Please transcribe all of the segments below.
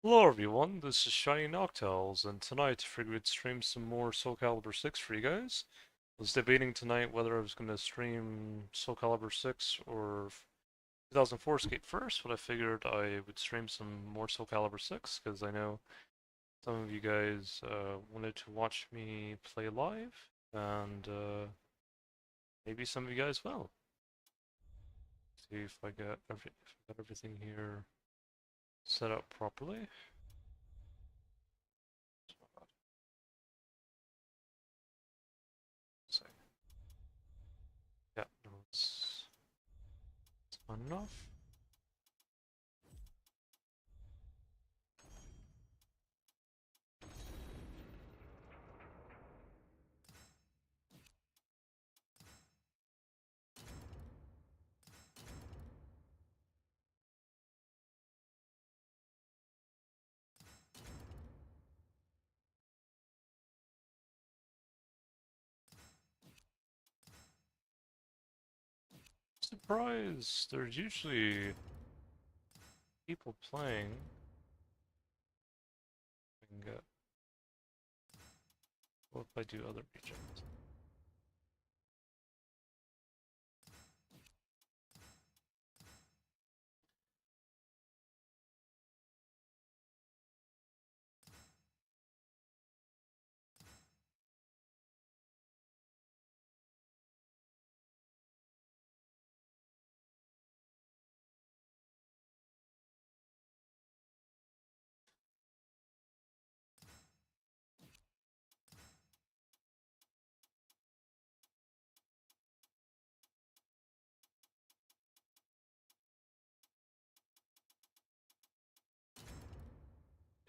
Hello everyone, this is Shiny Noctowls, and tonight I figured we'd stream some more Soulcalibur 6 for you guys. I was debating tonight whether I was going to stream Soulcalibur 6 or 2004 Escape first, but I figured I would stream some more Soulcalibur 6, because I know some of you guys wanted to watch me play live, and maybe some of you guys will. See if I got everything here set up properly. So, yeah, no, it's enough. Surprised, there's usually people playing. I can get. What if I do other regions?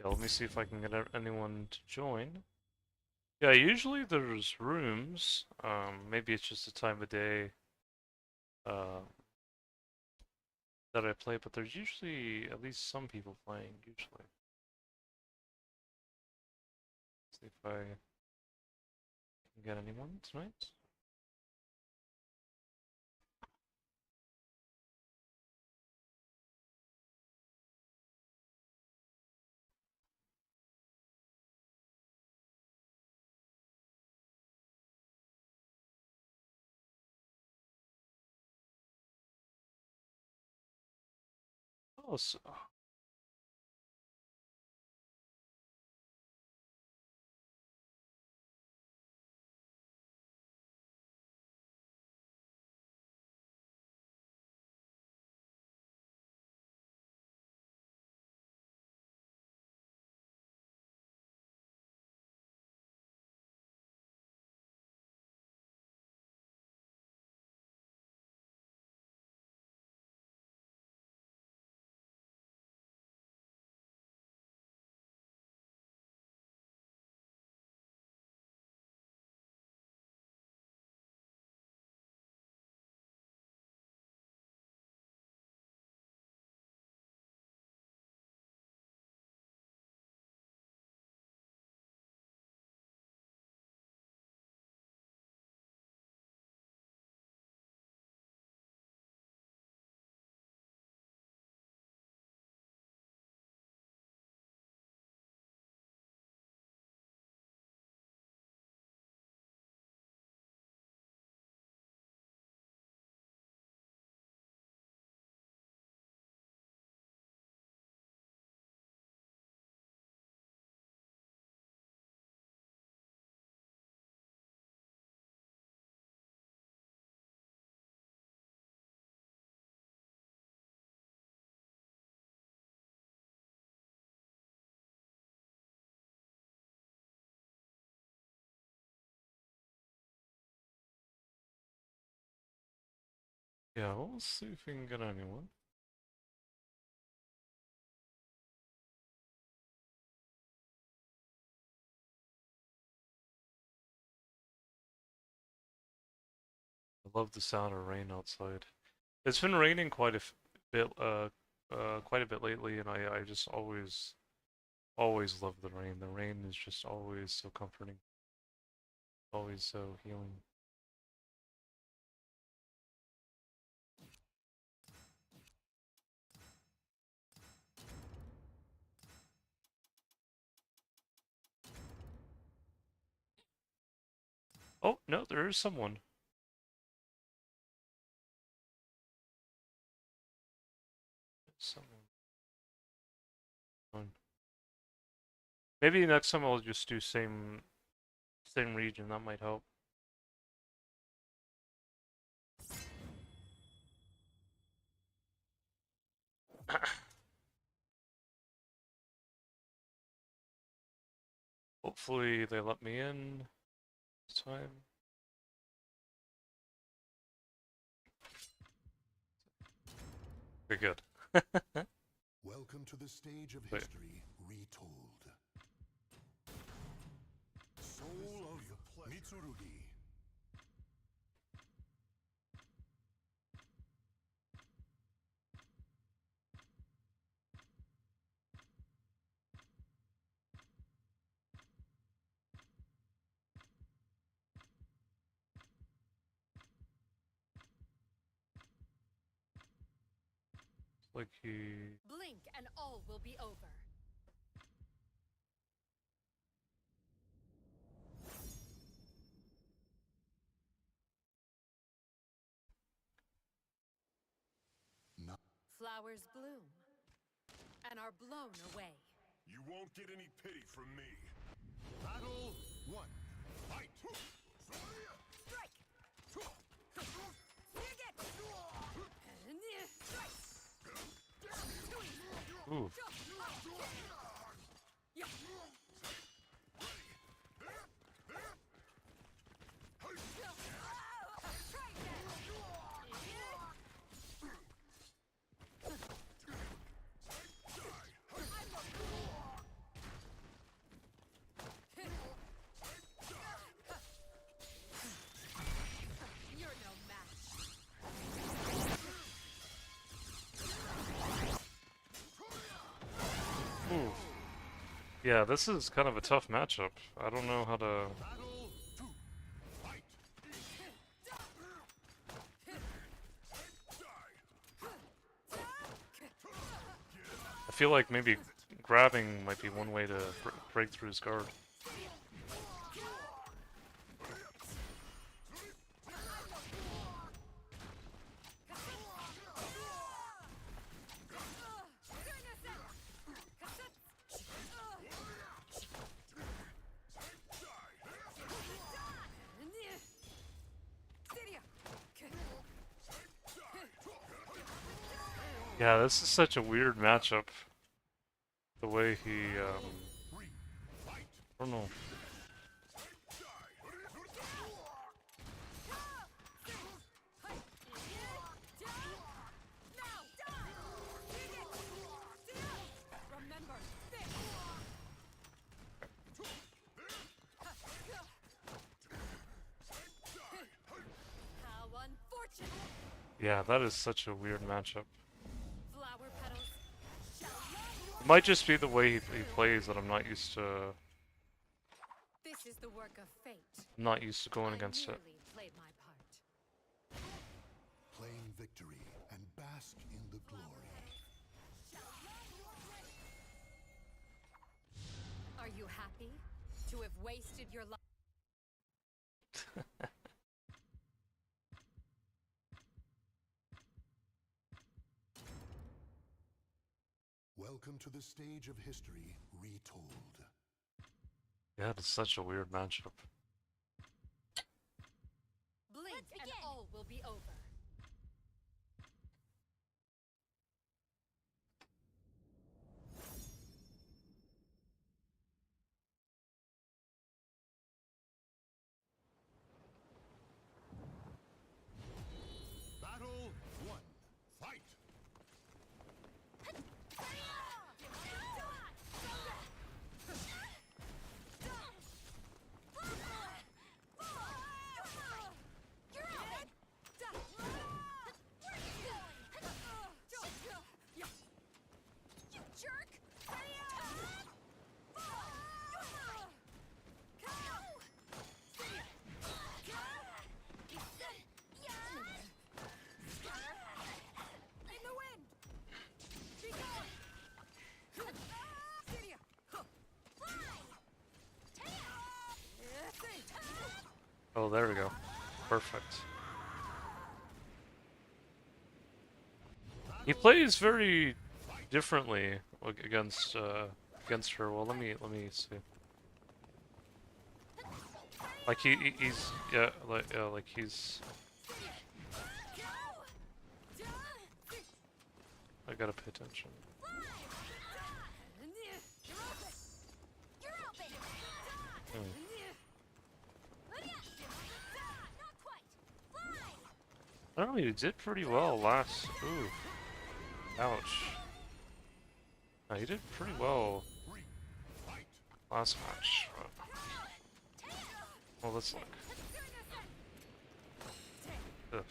Yeah, let me see if I can get anyone to join. Yeah, usually there's rooms. Maybe it's just the time of day uh, that I play, but there's usually at least some people playing, usually. See if I can get anyone tonight. Oh, so, yeah, we'll see if we can get anyone. I love the sound of rain outside. It's been raining bit, quite a bit lately, and I just always love the rain. The rain is just always so comforting, always so healing. Oh, no, there is someone. Someone. Maybe next time I'll just do same region, that might help. Hopefully they let me in this time. Okay, good. Welcome to the stage of Wait. history retold. Soul of Mitsurugi. Like he... Blink and all will be over. No. Flowers bloom and are blown away. You won't get any pity from me. Battle 1. Fight! Strike! Ooh. You're no match. Ooh. Yeah, this is kind of a tough matchup. I don't know how to... Battle 2. Fight! I feel like maybe grabbing might be one way to break through his guard. Yeah, this is such a weird matchup. The way he, I don't know. Remember this. How unfortunate. Yeah, that is such a weird matchup. Flower petals. It might just be the way he plays that I'm not used to. This is the work of fate. I'm not used to going I against it. merely played my part. Claim victory and bask in the glory. Are you happy to have wasted your life? Welcome to the stage of history retold. Yeah, it's such a weird matchup. Blink and all will be over. Battle 1. Fight! Oh, there we go. Perfect. He plays very differently against her. Well, let me see. Like he's like he's. I gotta pay attention. Hmm. I don't know. He did pretty well last. Ooh, ouch. No, he did pretty well last match. Well, let's look. Ugh.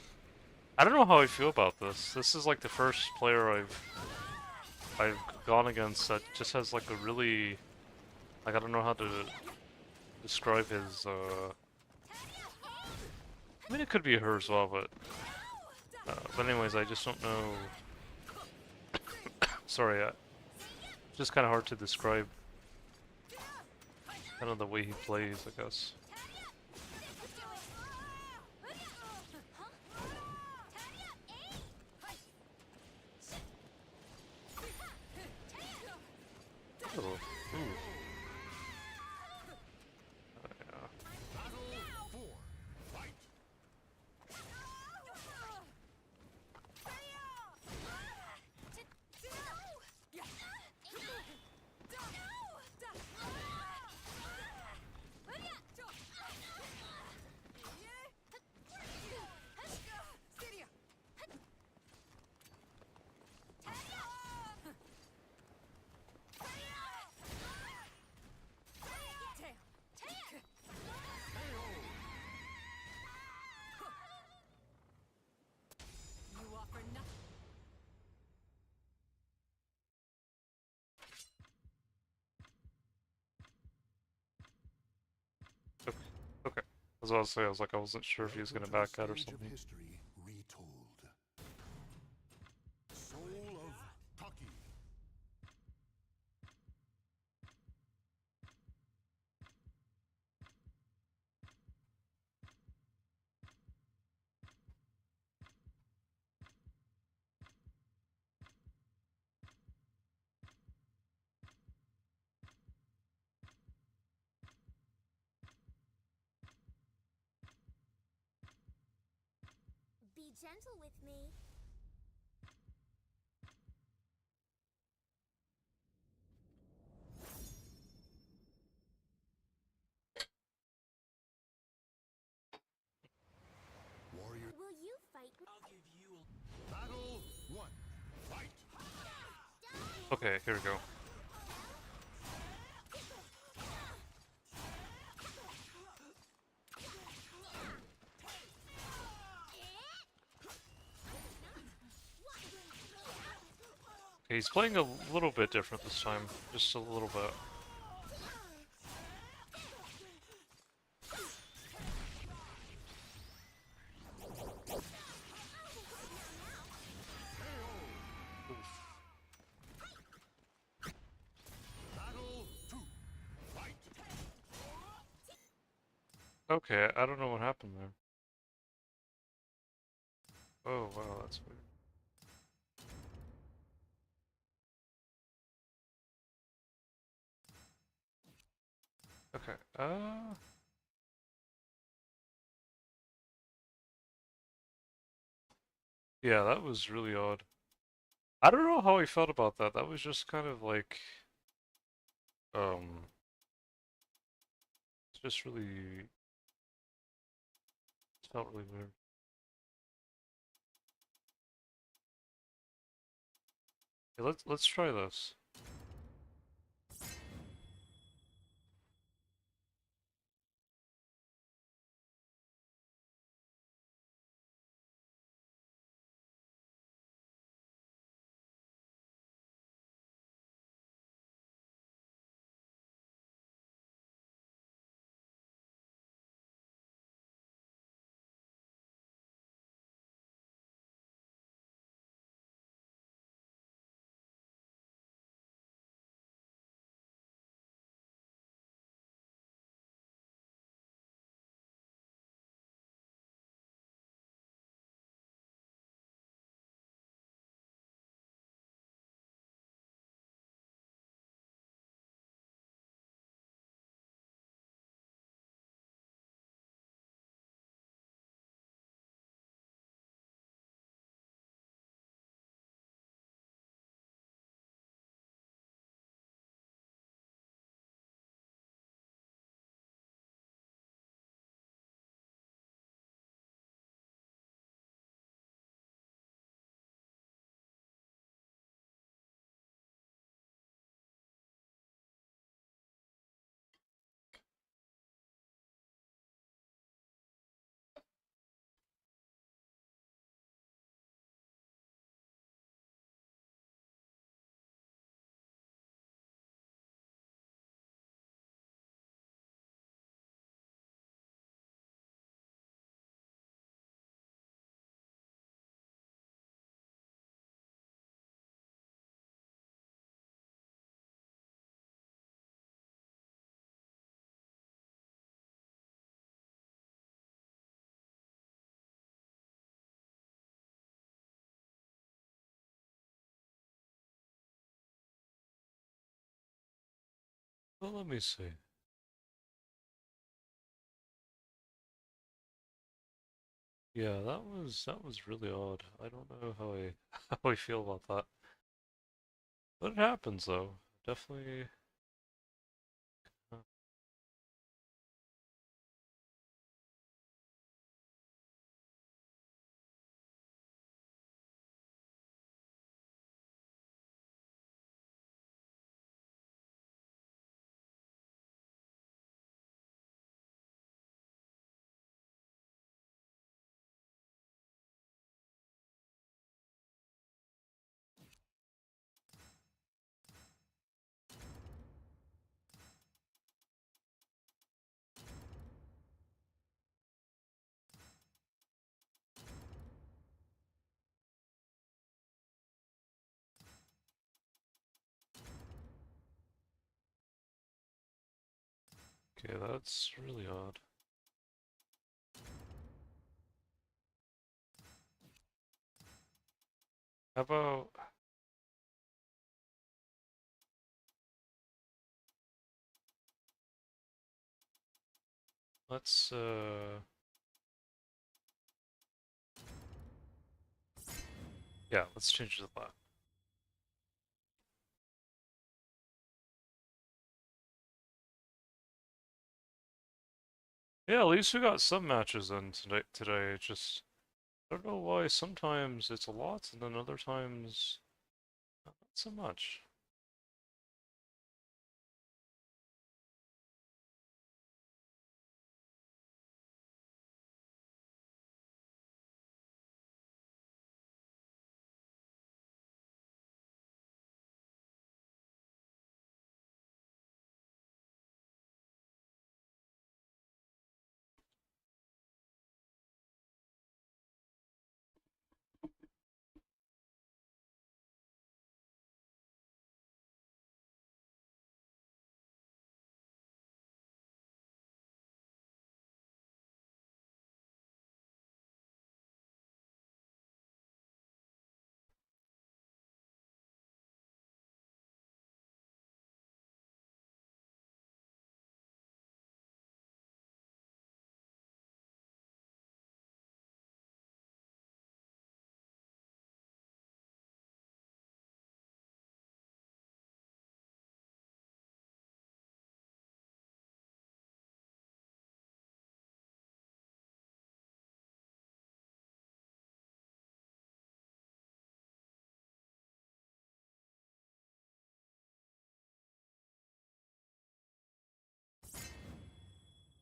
I don't know how I feel about this. This is like the first player I've gone against that just has like a really, like, I don't know how to describe his I mean, it could be her as well, but anyways, I just don't know. Sorry, it's just kind of hard to describe kind of the way he plays, I guess. Oh, ooh. Okay. Okay. I was about to say, I was like, I wasn't sure if he was gonna back out or something. History retold. Soul of Taki. Be gentle with me. Warrior. Will you fight me? Battle 1. Fight. Okay, here we go. Okay, he's playing a little bit different this time, just a little bit. Battle 2. Fight. Okay, I don't know what happened there. Oh wow, that's weird. Okay, yeah, that was really odd. I don't know how I felt about that. That was just kind of like, um, it's just really, it felt really weird. Okay, let's try this. Well, let me see. Yeah, that was really odd. I don't know how I how I feel about that. But it happens though. Definitely. Okay, that's really odd. How about let's yeah, let's change the that. Yeah, at least we got some matches in today. It's just I don't know why sometimes it's a lot and then other times not so much.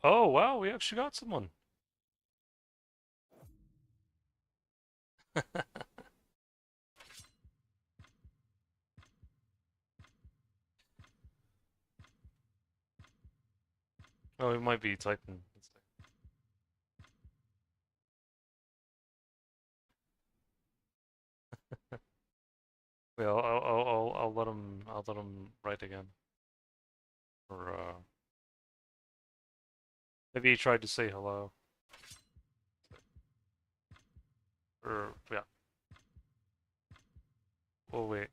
Oh wow, we actually got someone. Oh, it might be Titan. Yeah, I'll let him write again. Or maybe he tried to say hello. Or yeah. Oh wait.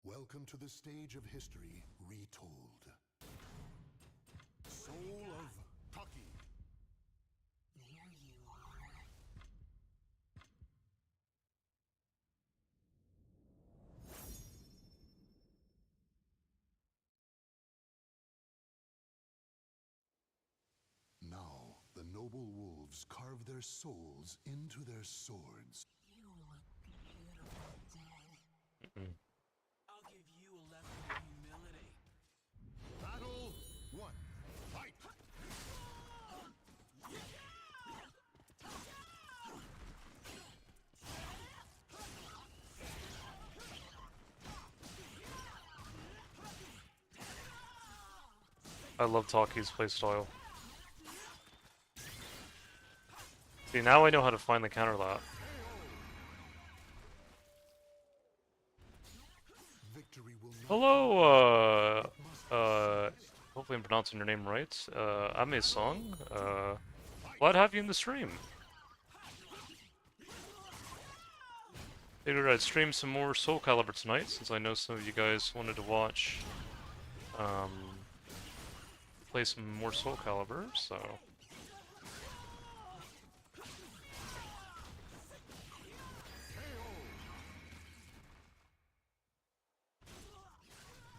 Welcome to the stage of history retold. Soul of Taki. There you are. Now, the noble wolves carve their souls into their swords. You look beautiful, Dad. Mm-mm. I'll give you a lesson in humility. Battle 1. Fight! I love Taki's playstyle. See, now I know how to find the counter that. Victory will not Hello, it must be hopefully I'm pronouncing your name right. Ame Song. Glad to have you in the stream. Figured I'd stream some more Soulcalibur tonight, since I know some of you guys wanted to watch, um, play some more Soulcalibur, so...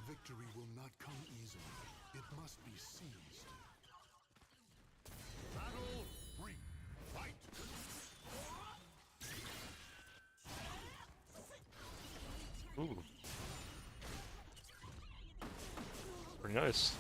Victory will not come easily. It must be seized. Battle 3. Fight! Ooh. Pretty nice.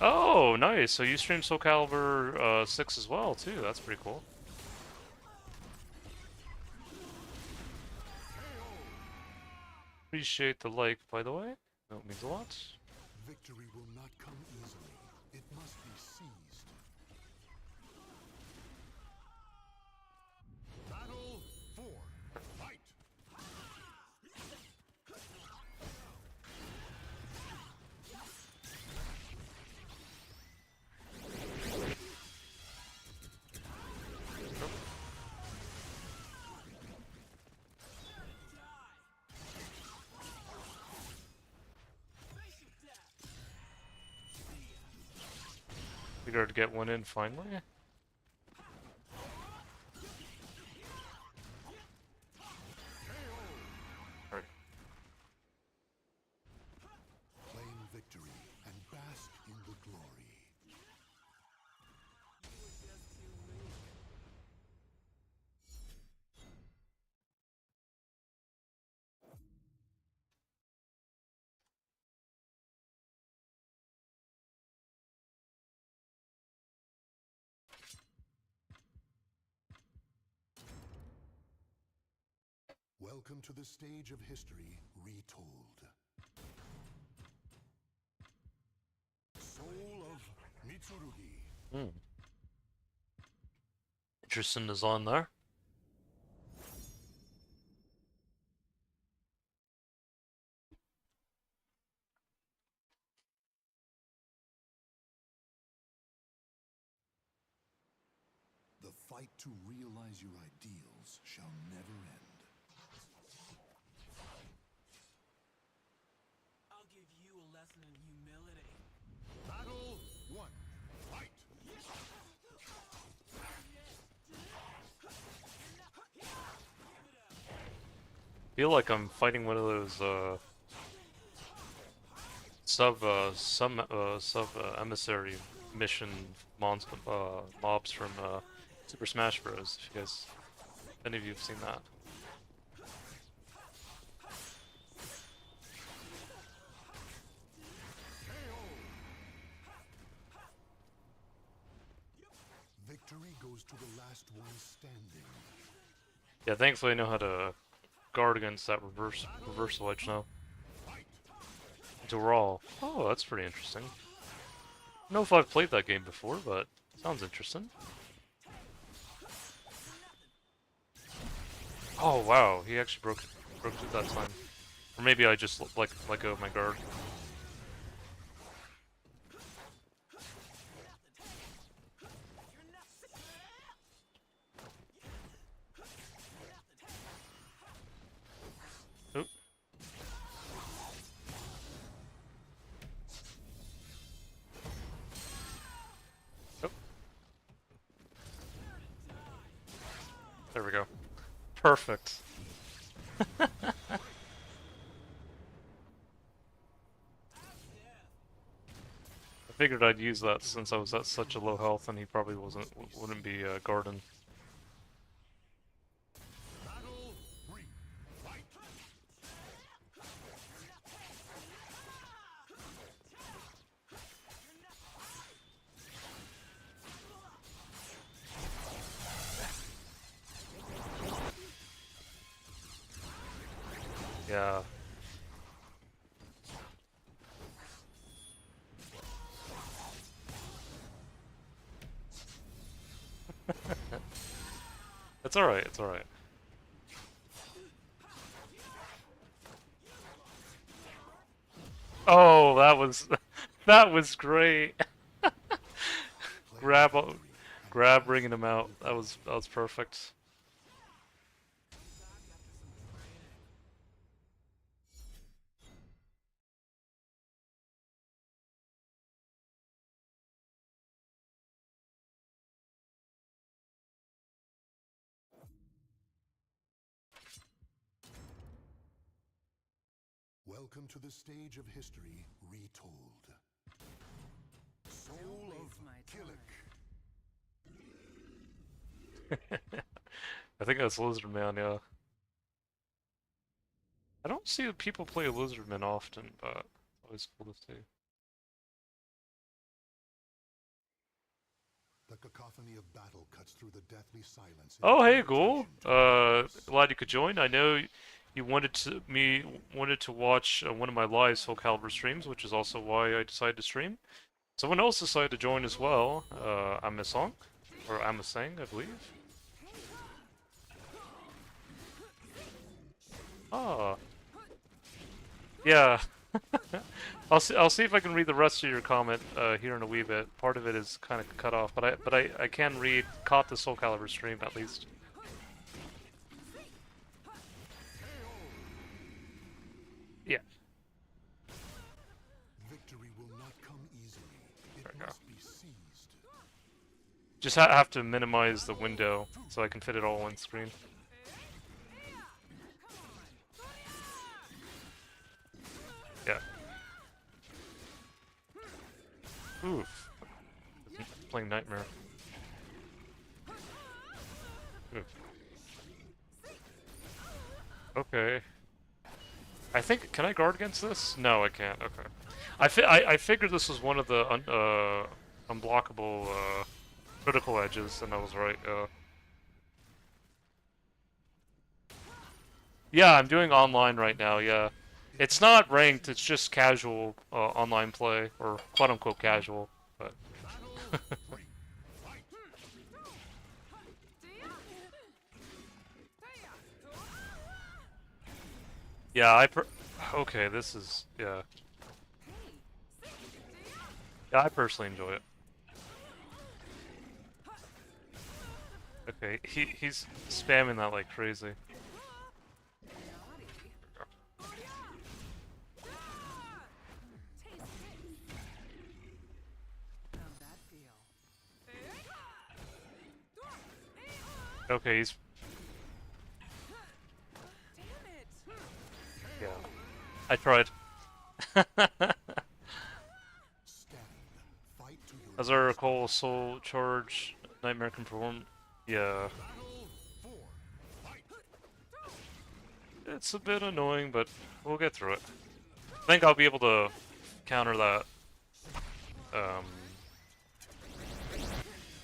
Oh, nice. So you stream Soulcalibur 6 as well, too. That's pretty cool. Appreciate the like, by the way. That means a lot. Victory will not come easily. It must be seized. Battle 4. Fight! Figured to get one in finally. Alright. Claim victory and bask in the glory. Welcome to the stage of history retold. Soul of Mitsurugi. Hmm. Interesting is on there. The fight to realize your ideals shall never end. I'll give you a lesson in humility. Battle 1. Fight! Feel like I'm fighting one of those sub emissary mission mobs from Super Smash Bros. If you guys, if any of you have seen that. Victory goes to the last one standing. Yeah, thankfully I know how to guard against that reversal edge now. Into Raw. Oh, that's pretty interesting. I don't know if I've played that game before, but sounds interesting. Oh wow, he actually broke through that time. Or maybe I just let go of my guard. Oop. Oop. There we go. Perfect. I figured I'd use that since I was at such a low health, and he probably wouldn't be guarding. Battle 3. Fight! Yeah. It's alright, it's alright. Oh, that was that was great. grab grab bringing him out. That was perfect. Welcome to the stage of history retold. Soul of Killick. I think that's Lizardman, yeah. I don't see people play Lizardman often, but it's always cool to see. The cacophony of battle cuts through the deathly silence. Oh, hey, Ghoul. Glad you could join. I know you wanted to watch one of my live Soulcalibur streams, which is also why I decided to stream. Someone else decided to join as well. I'm a song, or I'm a sang, I believe. Ah, yeah. I'll see if I can read the rest of your comment here in a wee bit. Part of it is kind of cut off, but I can caught the Soulcalibur stream at least. Yeah. Victory will not come easily. It There we go. must be seized. Just have to minimize the window so I can fit it all on screen. Yeah. Oof. Playing Nightmare. Oof. Okay. I think, can I guard against this? No, I can't. Okay. I figured this was one of the unblockable critical edges, and I was right. Yeah, I'm doing online right now. Yeah, it's not ranked. It's just casual online play, or quote unquote casual. But yeah, okay. This is yeah. Yeah, I personally enjoy it. Okay, he's spamming that like crazy. Okay, he's yeah. I tried. As I recall, Soul Charge Nightmare can perform. Yeah. It's a bit annoying, but we'll get through it. I think I'll be able to counter that.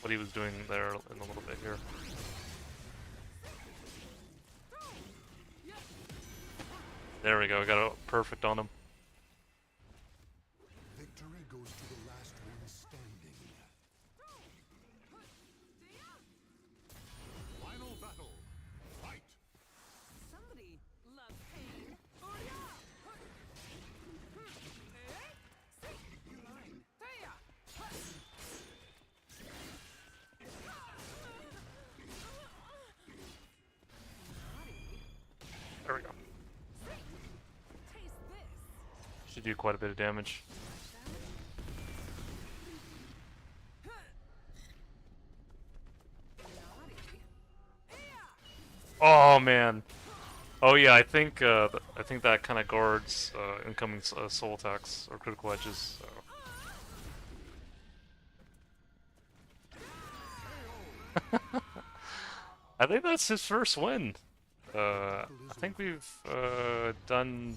What he was doing there in a little bit here. There we go, got it perfect on him. Victory goes to the last one standing. Final battle. Fight. Somebody loves pain. There we go. Should do quite a bit of damage. Oh man. Oh yeah, I think that kind of guards incoming soul attacks or critical edges. So. I think that's his first win. I think we've done.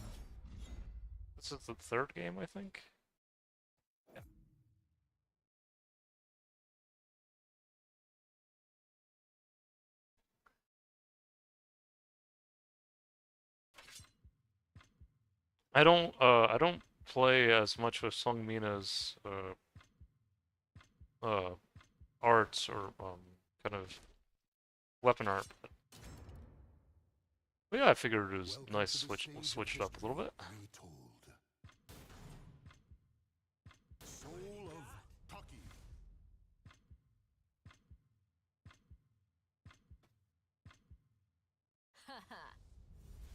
This is the third game, I think. Yeah. I don't play as much with Sung Mina's arts or kind of weapon art. But yeah, I figured it was nice to switch it up a little bit. Retold. Soul of Taki.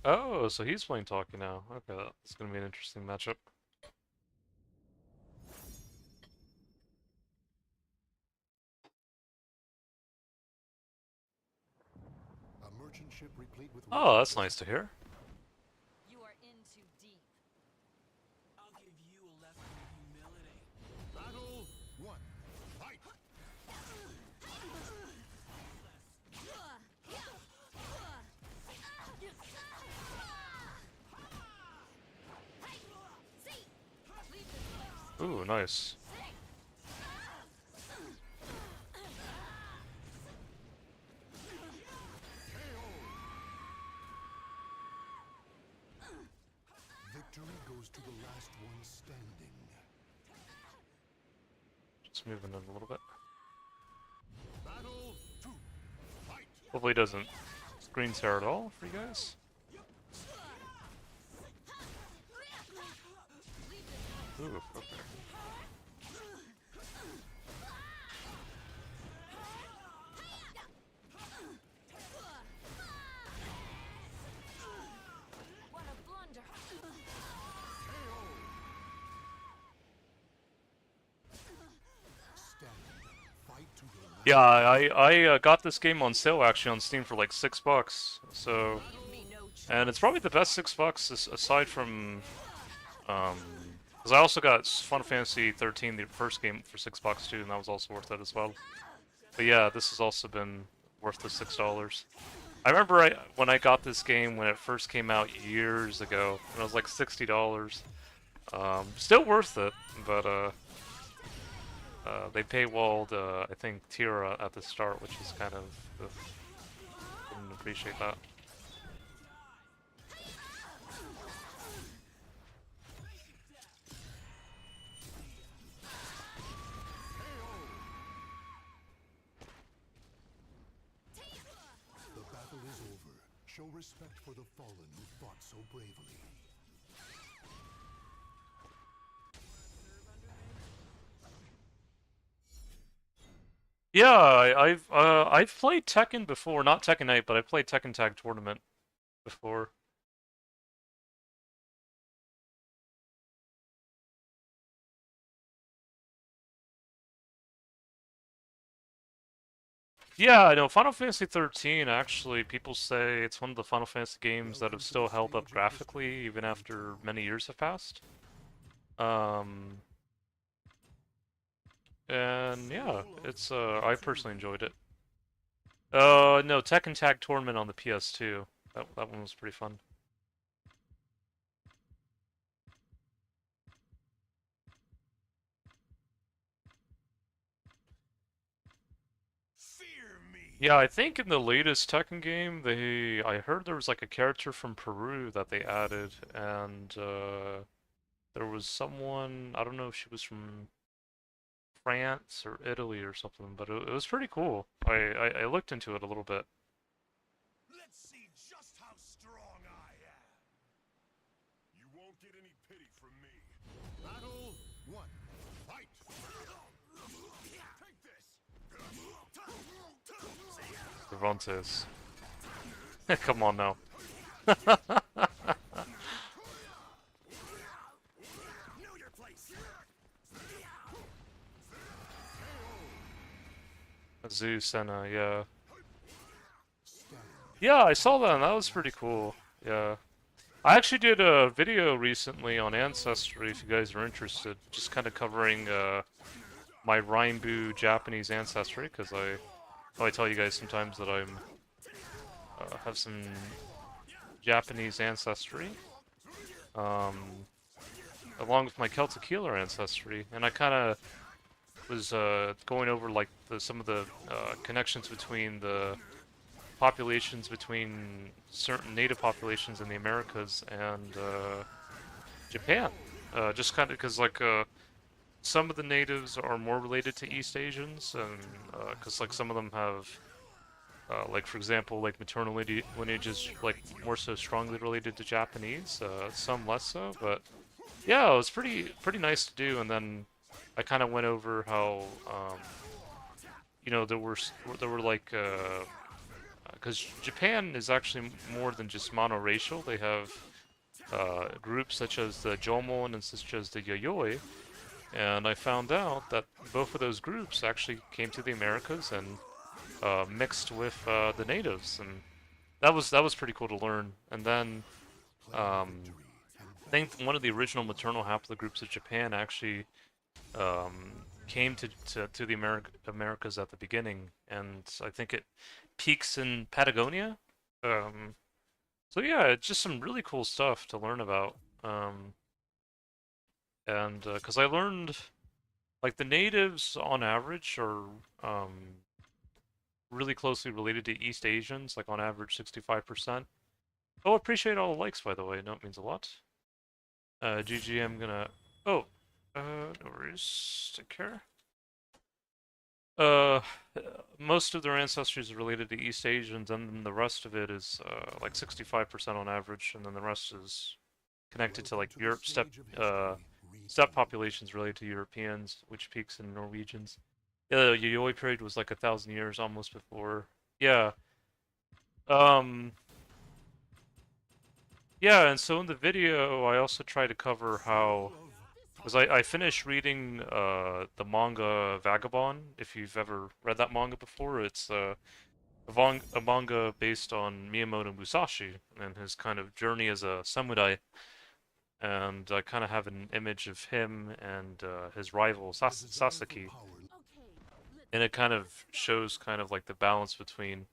Oh, so he's playing Talkie now. Okay, that's gonna be an interesting matchup. A merchant ship replete with Oh, that's nice to hear. You are in too deep. I'll give you a lesson in humility. Battle 1. Fight! Ooh, nice. Victory goes to the last one standing. Just moving in a little bit. Battle 2. Fight! Hopefully it doesn't screen share at all for you guys. Ooh, okay. What a blunder. Stand. Fight to the last. Yeah, I got this game on sale actually on Steam for like $6. So, Give me no choice. and it's probably the best $6 aside from, because I also got Final Fantasy 13, the first game, for $6 too, and that was also worth it as well. But yeah, this has also been worth the $6. I remember when I got this game when it first came out years ago, and it was like $60. Still worth it, but they paywalled, I think, Tira at the start, which is kind of, didn't appreciate that. The battle is over. Show respect for the fallen who fought so bravely. Yeah, I've played Tekken before, not Tekken 8, but I played Tekken Tag Tournament before. Yeah, I know. Final Fantasy 13, actually, people say it's one of the Final Fantasy games that have still held up graphically even after many years have passed. And yeah, it's I personally enjoyed it. No, Tekken Tag Tournament on the PS2. That one was pretty fun. Fear me! Yeah, I think in the latest Tekken game, I heard there was like a character from Peru that they added, and there was someone, I don't know if she was from France or Italy or something, but it was pretty cool. I looked into it a little bit. Let's see just how strong I am. You won't get any pity from me. Battle 1. Fight! Take this! Cervantes. Come on now. Know your place! Zeus and yeah. Yeah, I saw that and that was pretty cool. Yeah. I actually did a video recently on Ancestry if you guys are interested, just kind of covering my Rainbow Japanese ancestry, because I tell you guys sometimes that I'm have some Japanese ancestry, along with my Celtic healer ancestry, and I kind of was going over like some of the connections between the populations between certain native populations in the Americas and Japan. Just kind of because like some of the natives are more related to East Asians, and because like some of them have Like for example, like maternal lineage is like more so strongly related to Japanese, some less so, but yeah, it was pretty nice to do. And then I kind of went over how you know there were like because Japan is actually more than just monoracial. They have groups such as the Jomon and such as the Yayoi, and I found out that both of those groups actually came to the Americas and mixed with the natives, and that was pretty cool to learn. And then I think one of the original maternal haplogroups of Japan actually came to the Americas at the beginning, and I think it peaks in Patagonia. Um, so yeah, it's just some really cool stuff to learn about. And because I learned like the natives on average are really closely related to East Asians, like on average 65%. Oh, appreciate all the likes, by the way. No, it means a lot. GG, I'm gonna... Oh, no worries. Take care. Uh, most of their ancestors are related to East Asians, and then the rest of it is like 65% on average, and then the rest is connected to like Europe steppe populations related to Europeans, which peaks in Norwegians. Yeah, the Yayoi period was like 1,000 years almost before. Yeah. Um. Yeah, and so in the video, I also try to cover how, because I finished reading the manga Vagabond. If you've ever read that manga before, it's a manga based on Miyamoto Musashi and his kind of journey as a samurai. And I kind of have an image of him and his rival Sasaki, and it kind of shows kind of like the balance between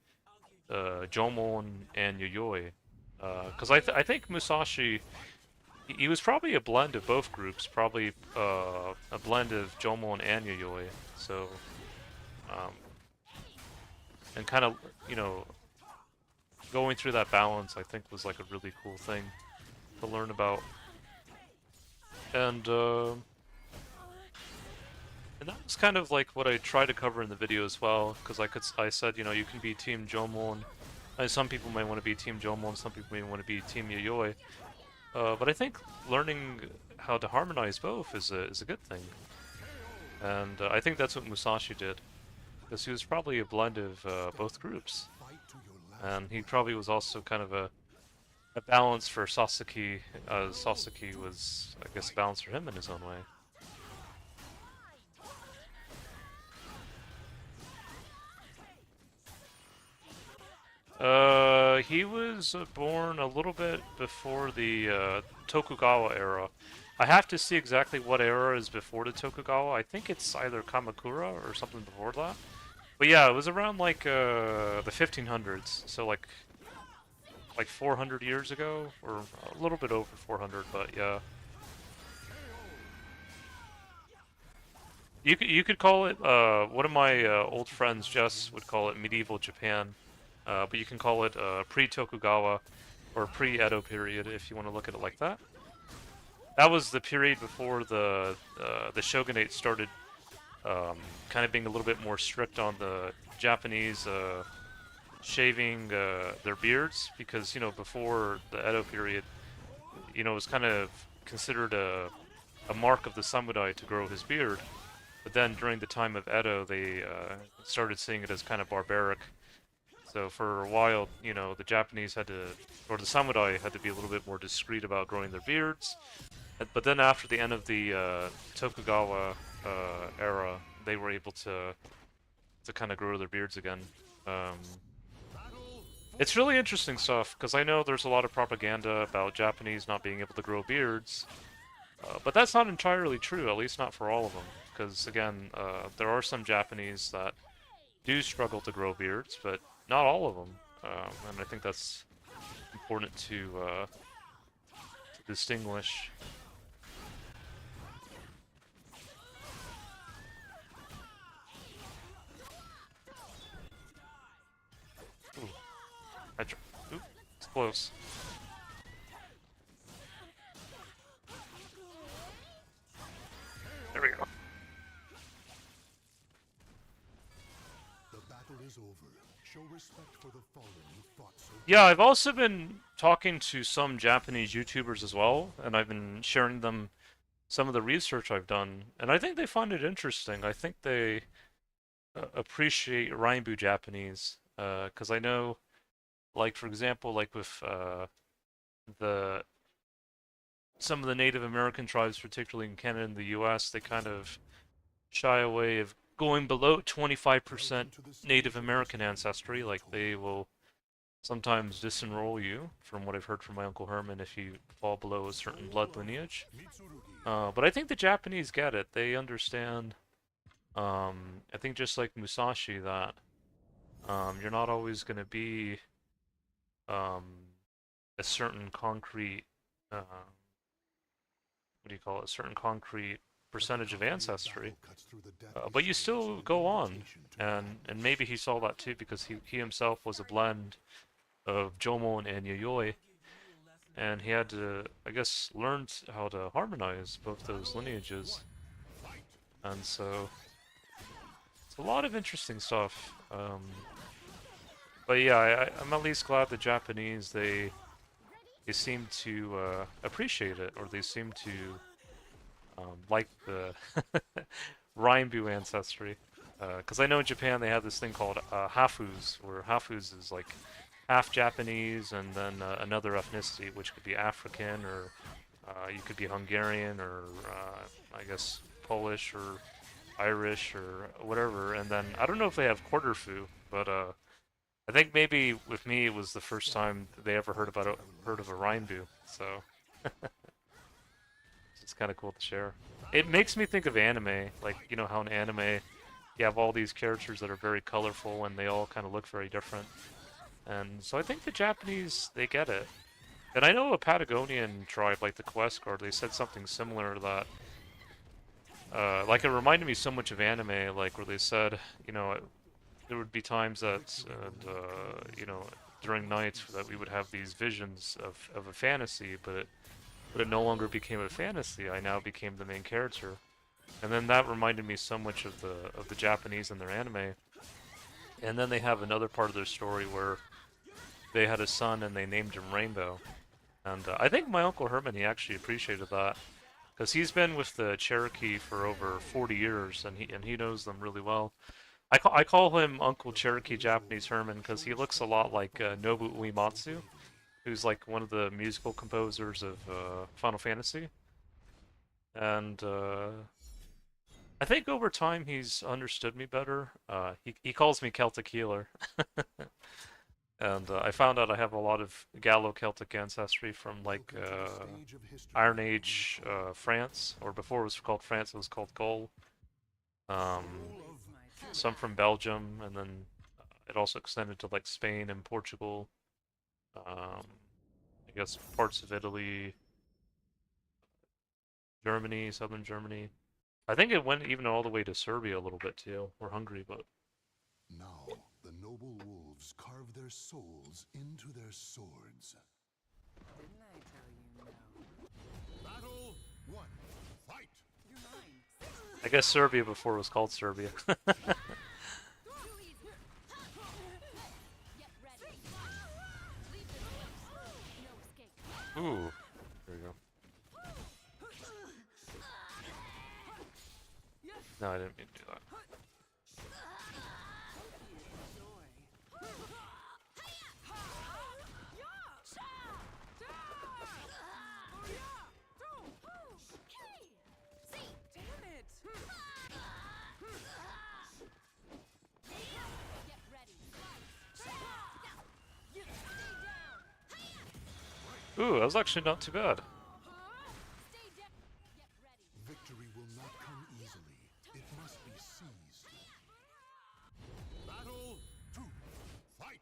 Jomon and Yayoi. Because I think Musashi, he was probably a blend of both groups, probably a blend of Jomon and Yayoi. So, um, and kind of, you know, going through that balance, I think was like a really cool thing to learn about. And and that was kind of like what I tried to cover in the video as well, because I said, you know, you can be Team Jomon. Some people may want to be Team Jomon, some people may want to be Team Yayoi. But I think learning how to harmonize both is a good thing. And I think that's what Musashi did, because he was probably a blend of both groups. And he probably was also kind of a balance for Sasaki, as Sasaki was, I guess, a balance for him in his own way. He was born a little bit before the Tokugawa era. I have to see exactly what era is before the Tokugawa. I think it's either Kamakura or something before that. But yeah, it was around like the 1500s, so like 400 years ago, or a little bit over 400. But yeah, you could call it. One of my old friends, Jess, would call it medieval Japan. But you can call it pre-Tokugawa or pre-Edo period if you want to look at it like that. That was the period before the shogunate started kind of being a little bit more strict on the Japanese shaving their beards, because, you know, before the Edo period, you know, it was kind of considered a mark of the samurai to grow his beard. But then during the time of Edo, they started seeing it as kind of barbaric. So for a while, you know, the Japanese had to, or the samurai had to be a little bit more discreet about growing their beards. But then after the end of the Tokugawa era, they were able to kind of grow their beards again. It's really interesting stuff, because I know there's a lot of propaganda about Japanese not being able to grow beards, but that's not entirely true, at least not for all of them. Because again, there are some Japanese that do struggle to grow beards, but not all of them, and I think that's important to distinguish. Ooh, ooh, it's close. There we go. battle is over. Show respect for the fallen who fought so. Yeah, I've also been talking to some Japanese YouTubers as well, and I've been sharing them some of the research I've done, and I think they find it interesting. I think they appreciate Rainbow Japanese, because I know, like for example, like with the some of the Native American tribes, particularly in Canada and the U.S., they kind of shy away of going below 25% Native American ancestry. Like they will sometimes disenroll you, from what I've heard from my Uncle Herman, if you fall below a certain blood lineage. But I think the Japanese get it. They understand. I think just like Musashi, that you're not always going to be um, a certain concrete, what do you call it, a certain concrete percentage of ancestry, but you still go on, and maybe he saw that too because he himself was a blend of Jomon and Yayoi, and he had to, I guess, learn how to harmonize both those lineages, and so it's a lot of interesting stuff. But yeah, I'm at least glad the Japanese they seem to appreciate it, or they seem to like the Rainbow ancestry. Because I know in Japan they have this thing called hafus, where hafus is like half Japanese and then another ethnicity, which could be African, or you could be Hungarian, or I guess Polish, or Irish, or whatever. And then I don't know if they have quarterfu, but I think maybe with me it was the first time they ever heard of a Rainbow, so it's kind of cool to share. It makes me think of anime, like you know how in anime you have all these characters that are very colorful and they all kind of look very different, and so I think the Japanese, they get it. And I know a Patagonian tribe like the Questguard, they said something similar, that like it reminded me so much of anime, like where they said, you know, there would be times that, you know, during nights that we would have these visions of a fantasy, but it no longer became a fantasy. I now became the main character, and then that reminded me so much of the Japanese and their anime. And then they have another part of their story where they had a son and they named him Rainbow, and I think my Uncle Herman, he actually appreciated that because he's been with the Cherokee for over 40 years, and he knows them really well. I call him Uncle Cherokee Japanese Herman because he looks a lot like Nobu Uematsu, who's like one of the musical composers of Final Fantasy. And I think over time he's understood me better. He calls me Celtic Healer. And I found out I have a lot of Gallo-Celtic ancestry from like Iron Age France, or before it was called France, it was called Gaul. Um, some from Belgium, and then it also extended to like Spain and Portugal. I guess parts of Italy, Germany, southern Germany. I think it went even all the way to Serbia a little bit too, or Hungary, but Now, the noble wolves carve their souls into their swords. Didn't I tell you no? Battle 1. Fight! You're mine. I guess Serbia before it was called Serbia. Too easy. Get ready. Leave this place. No escape. Ooh, there you go. No, I didn't mean to do that. Ooh, that was actually not too bad. Victory will not come easily. It must be seized. Battle 2. Fight!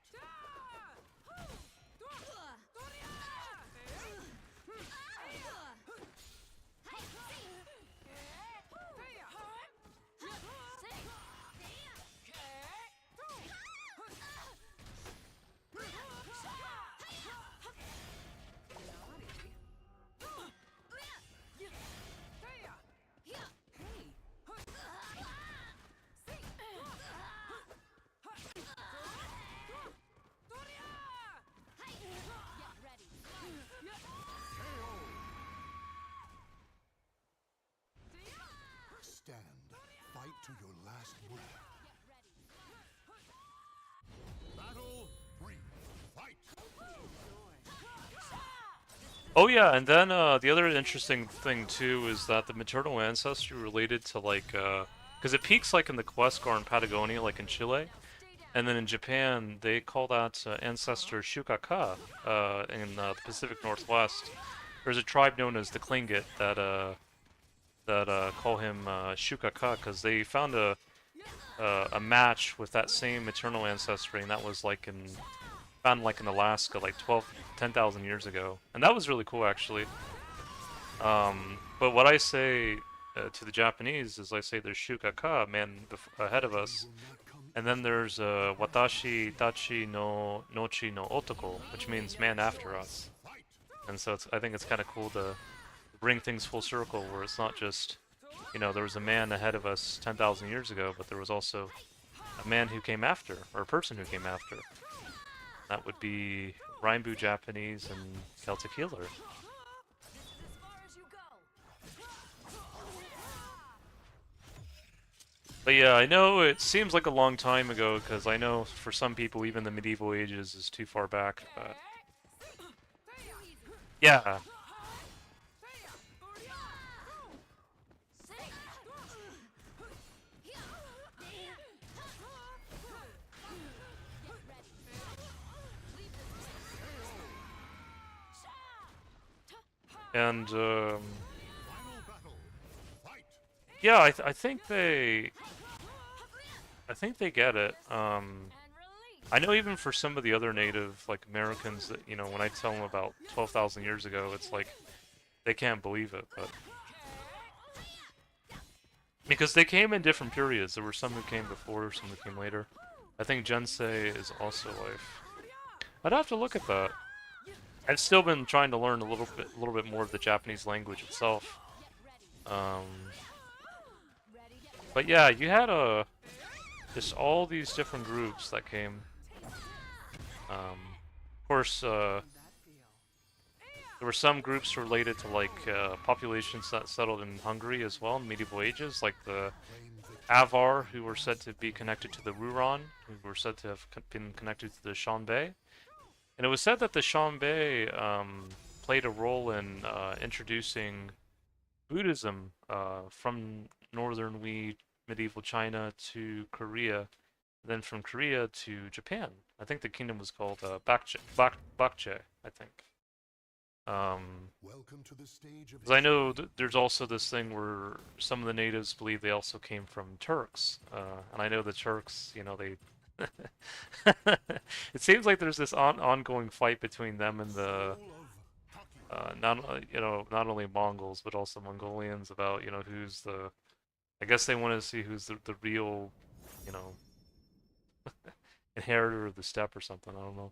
Oh yeah, and then the other interesting thing too is that the maternal ancestry related to like because it peaks like in the Huascar in Patagonia, like in Chile, and then in Japan they call that ancestor Shukaka in the Pacific Northwest. There's a tribe known as the Tlingit that call him Shukaka because they found a match with that same maternal ancestry, and that was like in found like in Alaska like 10,000 years ago, and that was really cool actually. But what I say to the Japanese is I say there's Shukaka, man ahead of us, and then there's Watashi Tachi no Nochi no Otoko, which means man after us. And so I think it's kind of cool to bring things full circle, where it's not just, there was a man ahead of us 10,000 years ago, but there was also a man who came after, or a person who came after. That would be Rainbow Japanese and Celtic Healer. But yeah, I know it seems like a long time ago, because I know for some people even the medieval ages is too far back, but... Yeah. And, yeah, I think they get it. I know even for some of the other native, like, Americans that, when I tell them about 12,000 years ago, it's like, they can't believe it, but... Because they came in different periods. There were some who came before, some who came later. I think Jensei is also life. I'd have to look at that. I've still been trying to learn a little bit more of the Japanese language itself. But yeah, you had just all these different groups that came. Of course, there were some groups related to like populations that settled in Hungary as well in medieval ages, like the Avar, who were said to be connected to the Ruron, who were said to have been connected to the Shanbei. And it was said that the Shanbei played a role in introducing Buddhism from northern medieval China to Korea, then from Korea to Japan. I think the kingdom was called Bakche, I think. Welcome to the stage of 'Cause I know there's also this thing where some of the natives believe they also came from Turks, and I know the Turks, they. It seems like there's this ongoing fight between them and the not only Mongols but also Mongolians about who's the. I guess they want to see who's the real, you know, inheritor of the steppe or something. I don't know.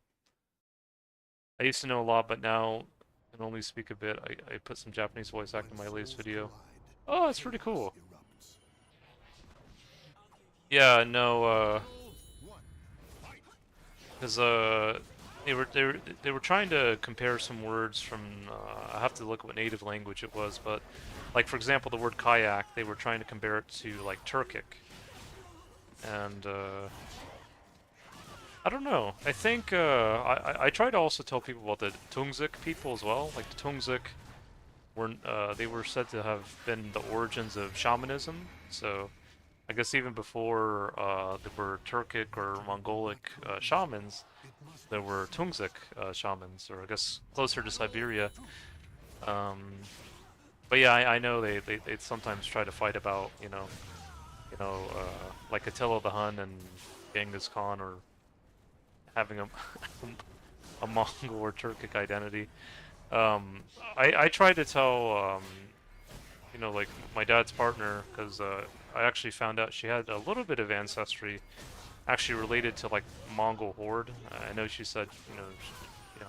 I used to know a lot, but now I can only speak a bit. I put some Japanese voice acting in my latest video. Oh, that's pretty cool. Yeah, no, because they were trying to compare some words from. I have to look at what native language it was, but like for example, the word kayak, they were trying to compare it to like Turkic, and I don't know. I think I try to also tell people about the Tungzik people as well. Like the Tungzik were they were said to have been the origins of shamanism. So I guess even before there were Turkic or Mongolic shamans, there were Tungzik shamans, or I guess closer to Siberia. But yeah, I know they sometimes try to fight about like Attila the Hun and Genghis Khan, or having a Mongol or Turkic identity. I try to tell like my dad's partner, because I actually found out she had a little bit of ancestry actually related to like Mongol horde. I know she said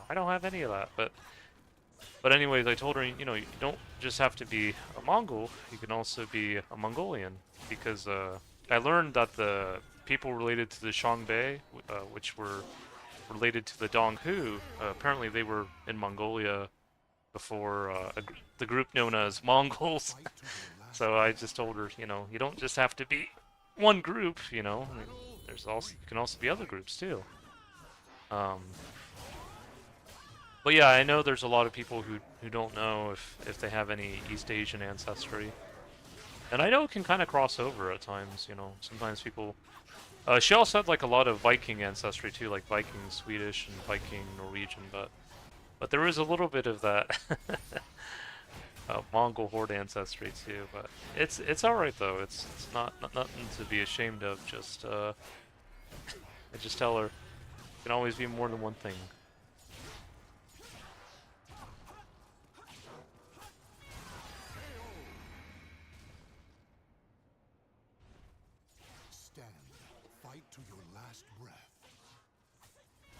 I don't have any of that, but anyways, I told her you don't just have to be a Mongol, you can also be a Mongolian, because I learned that the people related to the Xiangbei, which were related to the Donghu, apparently they were in Mongolia before the group known as Mongols. So I just told her, you don't just have to be one group, I mean, you can also be other groups too. But yeah, I know there's a lot of people who don't know if they have any East Asian ancestry, and I know it can kind of cross over at times. You know, sometimes people. She also had like a lot of Viking ancestry too, like Viking Swedish and Viking Norwegian, but there was a little bit of that Mongol horde ancestry too. But it's all right though. It's not nothing to be ashamed of. Just I just tell her it can always be more than one thing. Stand. Fight to your last breath.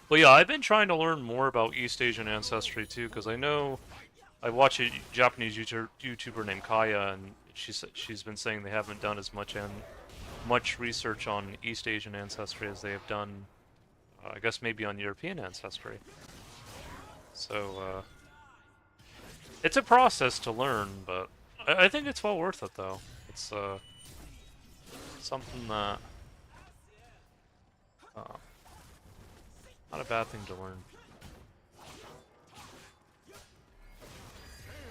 Well, yeah, I've been trying to learn more about East Asian ancestry too, because I know I watch a Japanese YouTuber named Kaya, and she's been saying they haven't done as much research on East Asian ancestry as they have done, I guess maybe on European ancestry. So it's a process to learn, but I think it's well worth it though. It's something that uh, not a bad thing to learn.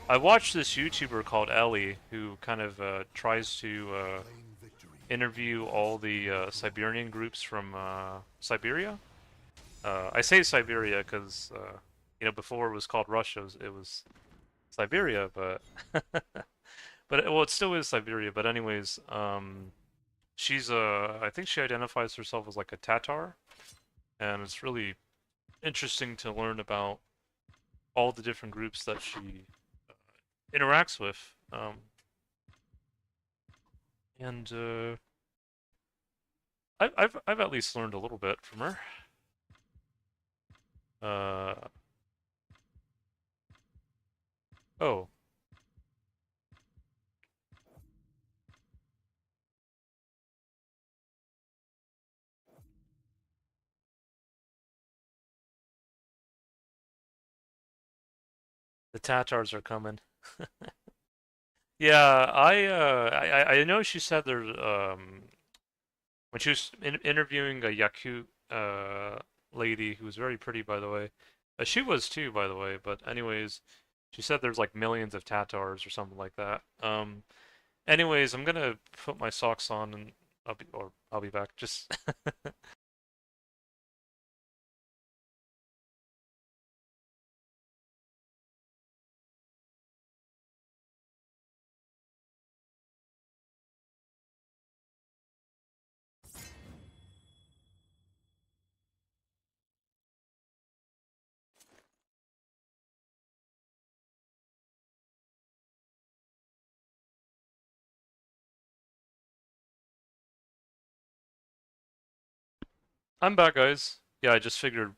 I watched this YouTuber called Ellie who kind of tries to Claim victory. interview all the Siberian groups from Siberia. I say Siberia because you know before it was called Russia, it was Siberia, but but well, it still is Siberia. But anyways, she's I think she identifies herself as like a Tatar, and it's really interesting to learn about all the different groups that she interacts with. And I've at least learned a little bit from her. Uh, oh, the Tatars are coming. Yeah, I know she said there's when she was interviewing a Yakut lady who was very pretty by the way. She was too by the way, but anyways, she said there's like millions of Tatars or something like that. Anyways, I'm gonna put my socks on and I'll be back. Just I'm back, guys. Yeah, I just figured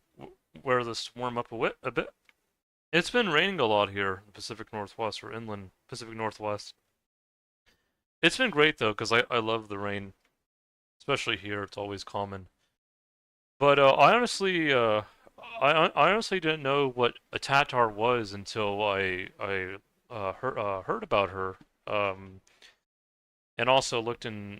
wear this warm up a bit. It's been raining a lot here in the Pacific Northwest or inland Pacific Northwest. It's been great though, because I love the rain, especially here. It's always common. But I honestly didn't know what a Tatar was until I heard about her. Um, and also looked in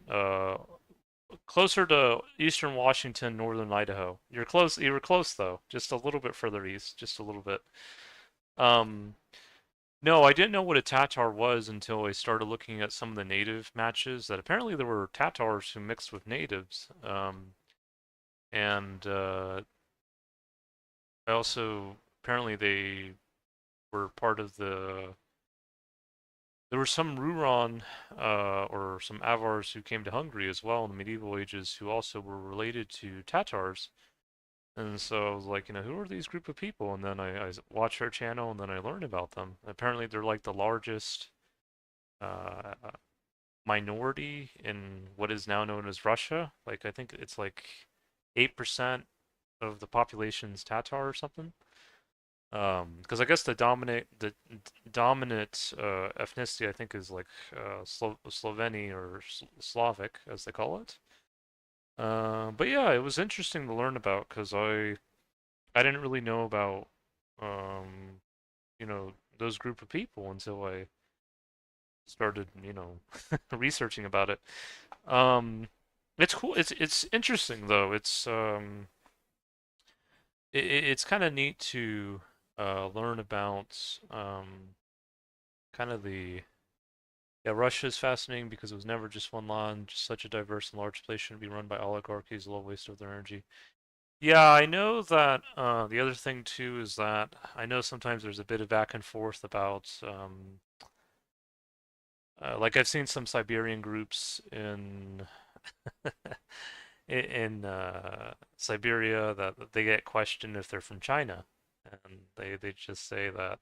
closer to eastern Washington, northern Idaho. You're close. You were close though, just a little bit further east, just a little bit. Um, no, I didn't know what a Tatar was until I started looking at some of the native matches. That apparently there were Tatars who mixed with natives. And I also apparently they were part of the. There were some Ruron or some Avars who came to Hungary as well in the medieval ages who also were related to Tatars. And so I was like, you know, who are these group of people? And then I watched their channel and then I learned about them. Apparently, they're like the largest uh, minority in what is now known as Russia. Like, I think it's like 8% of the population's Tatar or something. Because I guess the dominant ethnicity I think is like Sloveni or Slavic as they call it. But yeah, it was interesting to learn about because I didn't really know about um, you know, those group of people until I started, you know, researching about it. Um, it's cool. It's interesting though. It's kind of neat to learn about kind of the yeah, Russia is fascinating because it was never just one land. Just such a diverse and large place shouldn't be run by oligarchies, a low waste of their energy. Yeah, I know that. The other thing too is that I know sometimes there's a bit of back and forth about, like I've seen some Siberian groups in in Siberia that they get questioned if they're from China, and they just say that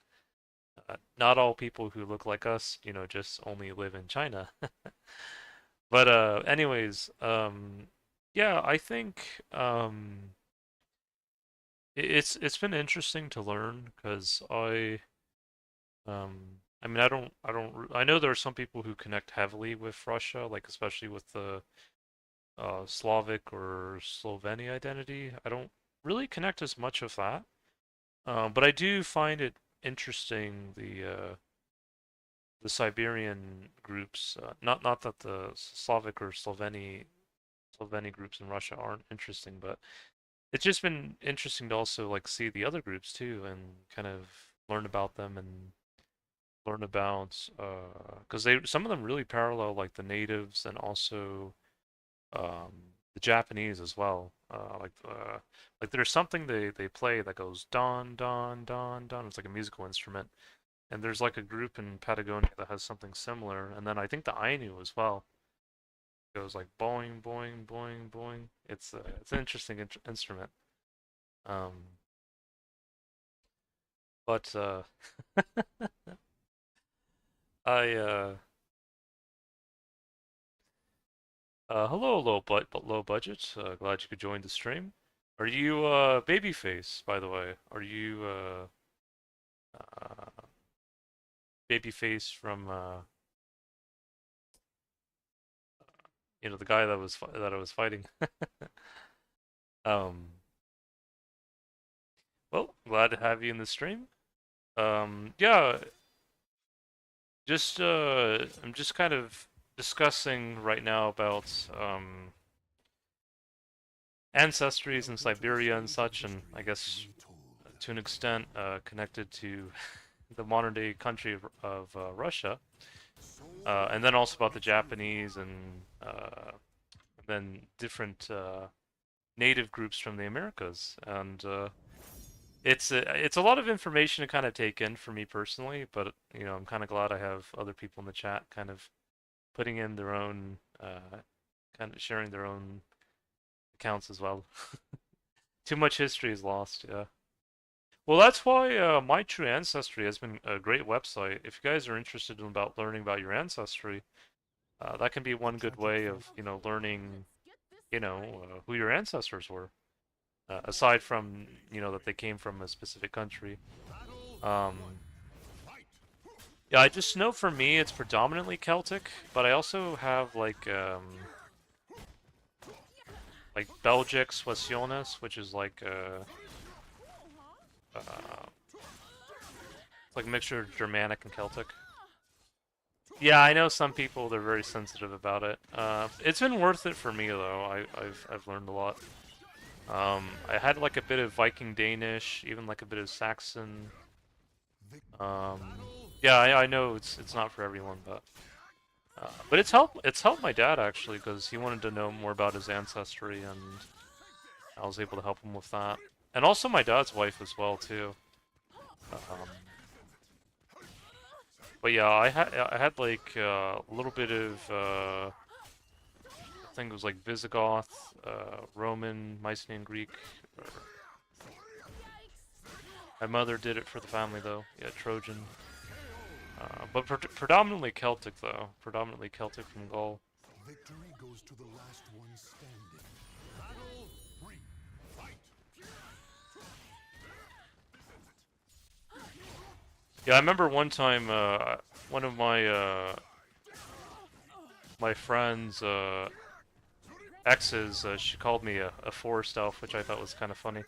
not all people who look like us, just only live in China. But anyways, yeah, I think it's been interesting to learn because I mean I know there are some people who connect heavily with Russia, like especially with the Slavic or Slovenia identity. I don't really connect as much with that, but I do find it interesting the Siberian groups. Not that the Slavic or Sloveni groups in Russia aren't interesting, but it's just been interesting to also like see the other groups too and kind of learn about them and learn about because they some of them really parallel like the natives and also the Japanese as well. Like there's something they play that goes don don don don. It's like a musical instrument, and there's like a group in Patagonia that has something similar, and then I think the Ainu as well goes like boing boing boing boing. It's an interesting instrument. Um, but I hello low budget. Glad you could join the stream. Are you Babyface, by the way? Are you uh Babyface from the guy that I was fighting? Um, well, glad to have you in the stream. Yeah, just I'm just kind of discussing right now about ancestries in Siberia and such, and I guess to an extent connected to the modern day country of Russia, and then also about the Japanese and then different native groups from the Americas, and it's a lot of information to kind of take in for me personally, but I'm kind of glad I have other people in the chat kind of putting in their own kind of sharing their own accounts as well. Too much history is lost, yeah. Well, that's why My True Ancestry has been a great website. If you guys are interested in about learning about your ancestry, that can be one good way of learning who your ancestors were, aside from that they came from a specific country. Um, yeah, I just know for me it's predominantly Celtic, but I also have like Belgic Soissonnes, which is like a mixture of Germanic and Celtic. Yeah, I know some people they're very sensitive about it. It's been worth it for me though. I've learned a lot. I had like a bit of Viking Danish, even like a bit of Saxon. Um, yeah, I know it's not for everyone, but it's helped my dad actually because he wanted to know more about his ancestry, and I was able to help him with that. And also my dad's wife as well too. Um, but yeah, I had like a little bit of I think it was like Visigoth, Roman, Mycenaean Greek. My mother did it for the family though. Yeah, Trojan. But predominantly Celtic though. Predominantly Celtic from Gaul. Victory goes to the last one standing. Battle 3. Fight. Yeah, I remember one time one of my friends exes she called me a forest elf, which I thought was kind of funny.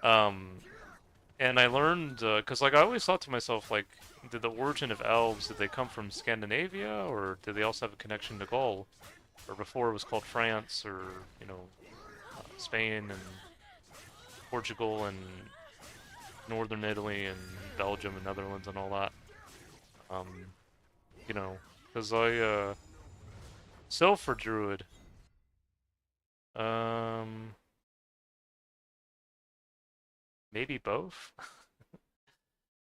Um, and I learned because like I always thought to myself like, did the origin of elves did they come from Scandinavia or did they also have a connection to Gaul, or before it was called France or Spain and Portugal and northern Italy and Belgium and Netherlands and all that. You know, because Silver Druid. Maybe both.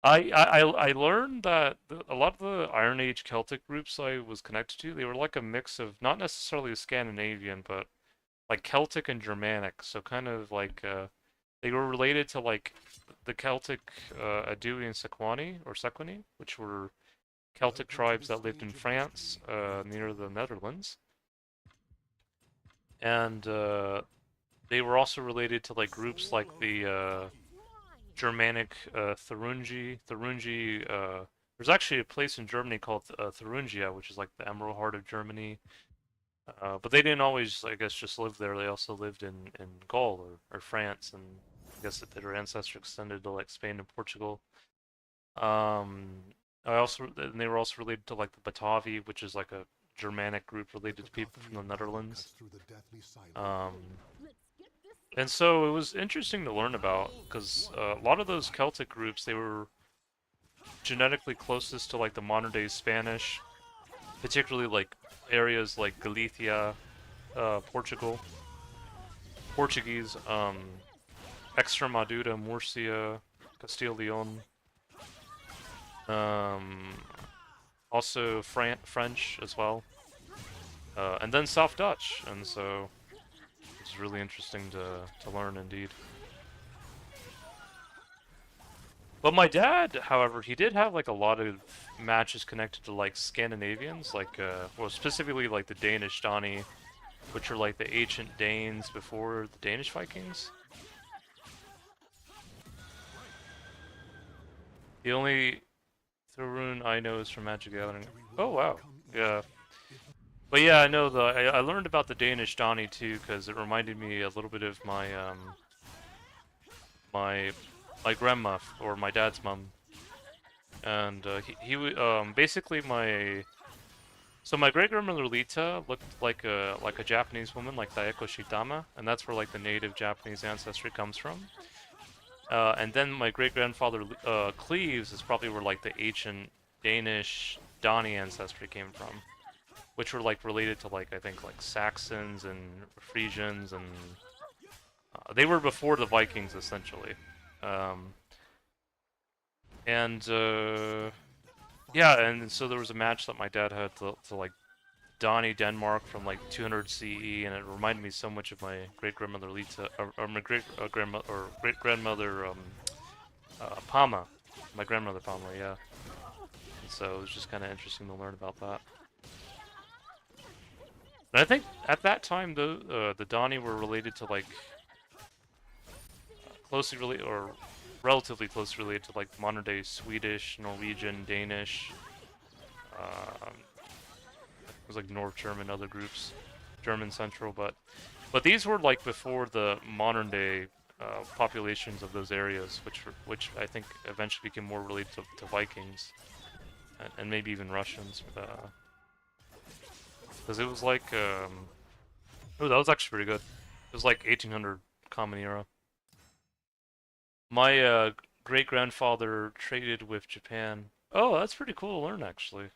I learned that a lot of the Iron Age Celtic groups I was connected to, they were like a mix of not necessarily Scandinavian, but like Celtic and Germanic. So kind of like they were related to like the Celtic Aedui and Sequani, which were Celtic tribes that lived in France near the Netherlands, and they were also related to like groups like the Germanic Thuringi. There's actually a place in Germany called Thuringia, which is like the Emerald Heart of Germany. But they didn't always, I guess, just live there. They also lived in Gaul or France, and I guess that their ancestry extended to like Spain and Portugal. Um, and they were also related to like the Batavi, which is like a Germanic group related to people from the Netherlands. Um, and so it was interesting to learn about because a lot of those Celtic groups, they were genetically closest to like the modern day Spanish, particularly like areas like Galicia, Portugal, Portuguese, Extremadura, Murcia, Castile-Leon, also French as well, and then South Dutch, and so it's really interesting to learn indeed. But my dad, however, he did have like a lot of matches connected to like Scandinavians, like well specifically like the Danish Donny, which are like the ancient Danes before the Danish Vikings. The only Thorun I know is from Magic the Gathering. Oh wow, yeah. But yeah, I know I learned about the Danish Donny too because it reminded me a little bit of my my grandma or my dad's mom, and basically my great grandmother Lita looked like a Japanese woman like Daiko Shitama, and that's where like the native Japanese ancestry comes from. And then my great grandfather Cleves is probably where like the ancient Danish Donny ancestry came from, which were like related to like I think like Saxons and Frisians, and they were before the Vikings essentially. And yeah, and so there was a match that my dad had to like Donny Denmark from like 200 CE, and it reminded me so much of my great grandmother Lita, or my great grandmother Pama, my grandmother Pama, yeah. And so it was just kind of interesting to learn about that. And I think at that time the Donny were related to like closely related or relatively closely related to like modern day Swedish, Norwegian, Danish. It was like North German, other groups, German Central, but these were like before the modern day populations of those areas, which I think eventually became more related to Vikings and maybe even Russians, because it was like oh, that was actually pretty good. It was like 1800 Common Era. My great grandfather traded with Japan. Oh, that's pretty cool to learn actually.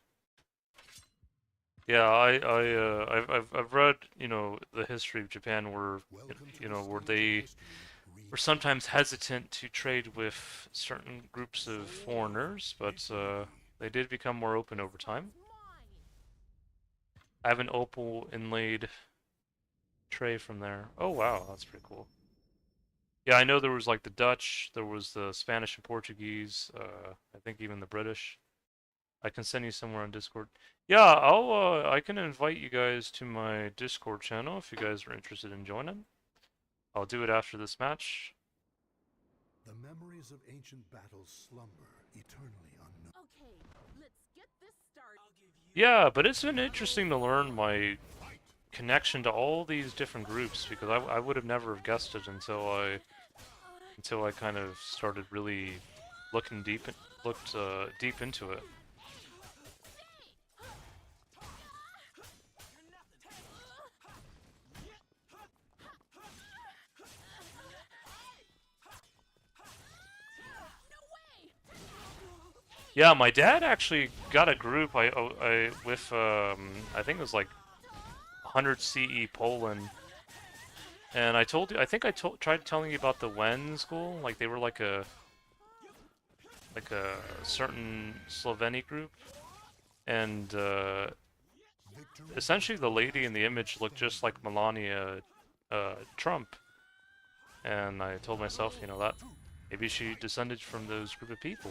Yeah, I've read, you know, the history of Japan where, you know, where they were sometimes hesitant to trade with certain groups of foreigners, but they did become more open over time. I have an opal inlaid tray from there. Oh wow, that's pretty cool. Yeah, I know there was like the Dutch, there was the Spanish and Portuguese, I think even the British. I can send you somewhere on Discord. Yeah, I can invite you guys to my Discord channel if you guys are interested in joining. I'll do it after this match. The memories of ancient battles slumber eternally unknown. Okay, let's get this started. Yeah, but it's been interesting to learn my connection to all these different groups because I would have never have guessed it until I kind of started really looking deep into it. Yeah, my dad actually got a group I with I think it was like 100 CE Poland, and I told you I think I tried telling you about the Wen school, like they were like a certain Sloveni group, and essentially the lady in the image looked just like Melania Trump, and I told myself, you know, that maybe she descended from those group of people.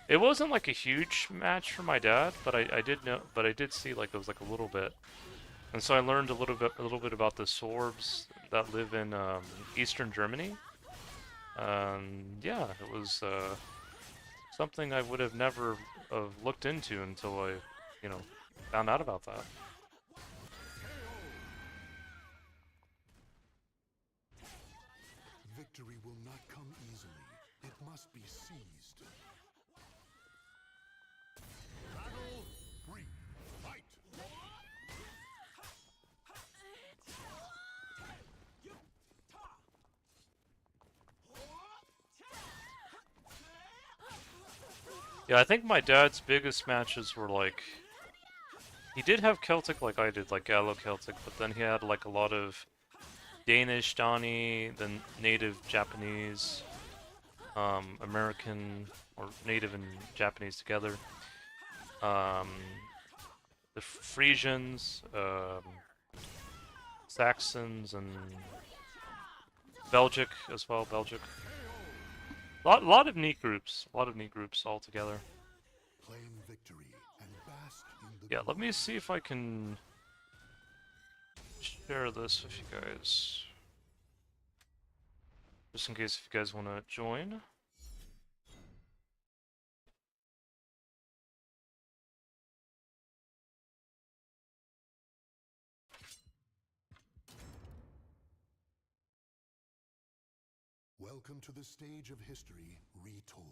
It wasn't like a huge match for my dad, but I did know, but I did see like it was like a little bit, and so I learned a little bit about the Sorbs that live in Eastern Germany. Yeah, it was something I would have never have looked into until I, you know, found out about that. Victory will not come easily. It must be seized. Battle 3. Fight! Yeah, I think my dad's biggest matches were like he did have Celtic like I did, like Gallo-Celtic, but then he had like a lot of Danish, Donnie, then native Japanese, American, or native and Japanese together. Um, the Frisians, Saxons, and Belgic as well. Belgic. Lot of neat groups. A lot of neat groups all together. Claim victory and bask in the Yeah, let me glory. see if I can share this with you guys. Just in case if you guys want to join. Welcome to the stage of history retold.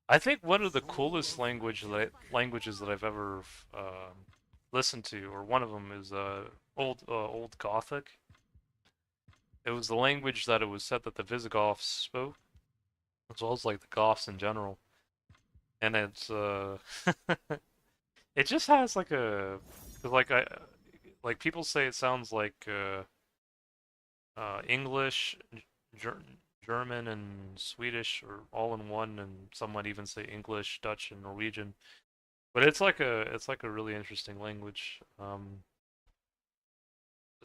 I think one of the coolest languages that I've ever listened to, or one of them, is old Gothic. It was the language that it was said that the Visigoths spoke, as well as like the Goths in general. And it's it just has like a, 'cause like I like people say it sounds like English, Ger German, and Swedish are all in one, and some might even say English, Dutch, and Norwegian. But it's like a really interesting language. 'Cause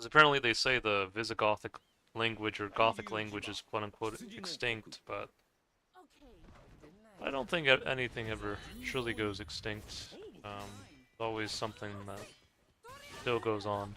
apparently they say the Visigothic language or Gothic language is quote unquote extinct, but I don't think anything ever truly goes extinct. It's always something that still goes on.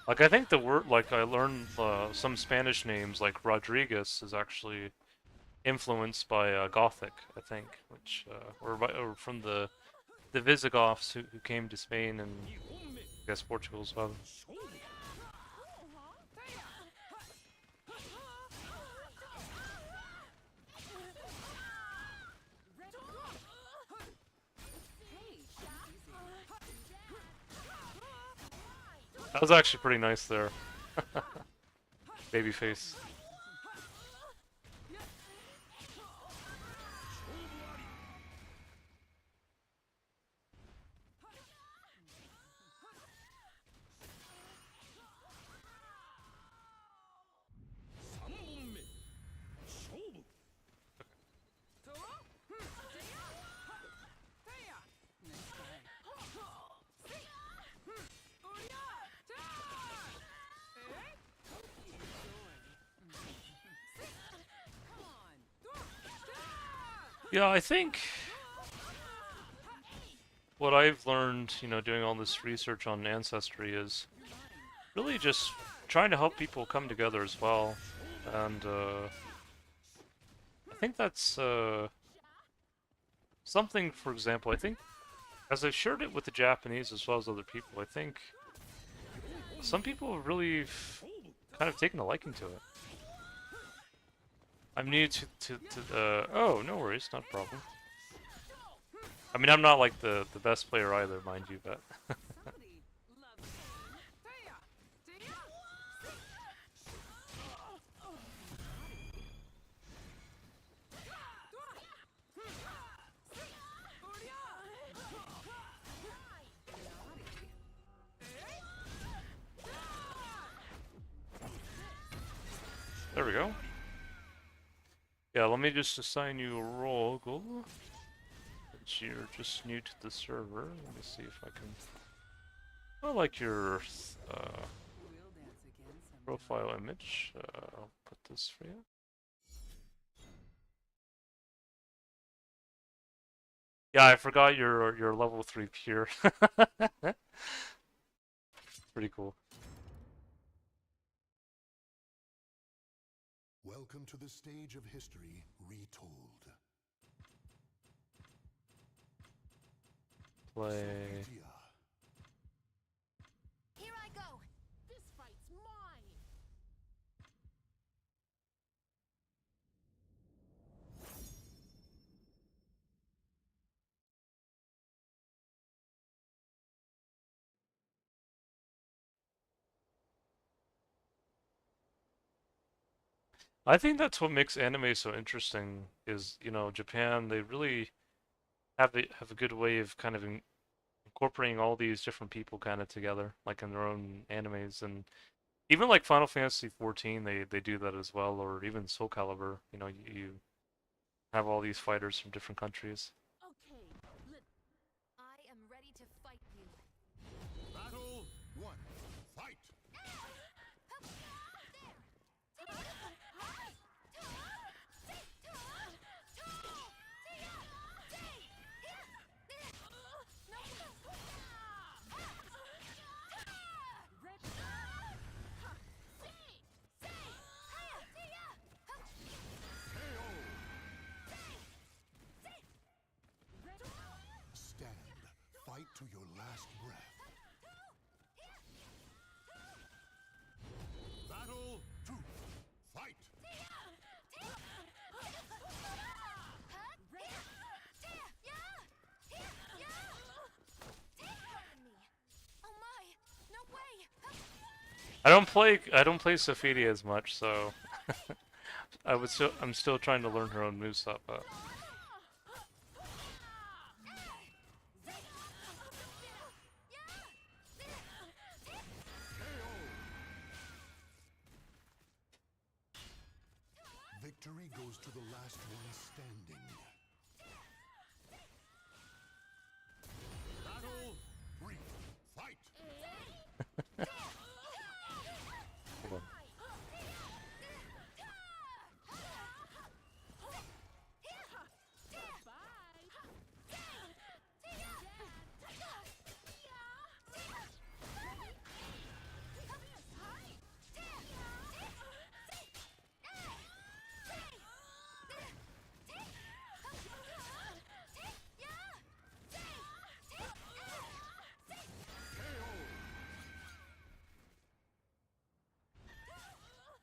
Like I think the word, like I learned some Spanish names, like Rodriguez is actually influenced by Gothic, I think, which or from the Visigoths who came to Spain and I guess Portugal as well. That was actually pretty nice there. Babyface. Yeah, I think what I've learned, you know, doing all this research on ancestry is really just trying to help people come together as well. And I think that's something, for example, I think as I've shared it with the Japanese as well as other people, I think some people really kind of taken a liking to it. I'm new to oh, no worries, not a problem. I mean, I'm not like the best player either, mind you, but Somebody loves pain. There ya! there we go. Yeah, let me just assign you a role, Gola. Since you're just new to the server, let me see if I can. I like your We'll dance again sometime. profile image. I'll put this for you. Yeah, I forgot you're level 3 pure. Pretty cool. Welcome to the stage of history retold. Play. Here I go. This fight's mine. I think that's what makes anime so interesting is, you know, Japan, they really have a good way of kind of incorporating all these different people kind of together, like in their own animes, and even like Final Fantasy 14, they do that as well, or even Soulcalibur, you know, you have all these fighters from different countries. Okay, I am ready to fight you. Battle 1. Fight! Stand. Fight to your last breath. Battle 2. Fight! I don't play Sophidia as much, so I'm still trying to learn her own moveset, but Victory goes to the last one standing. Battle 3. Fight! hold on.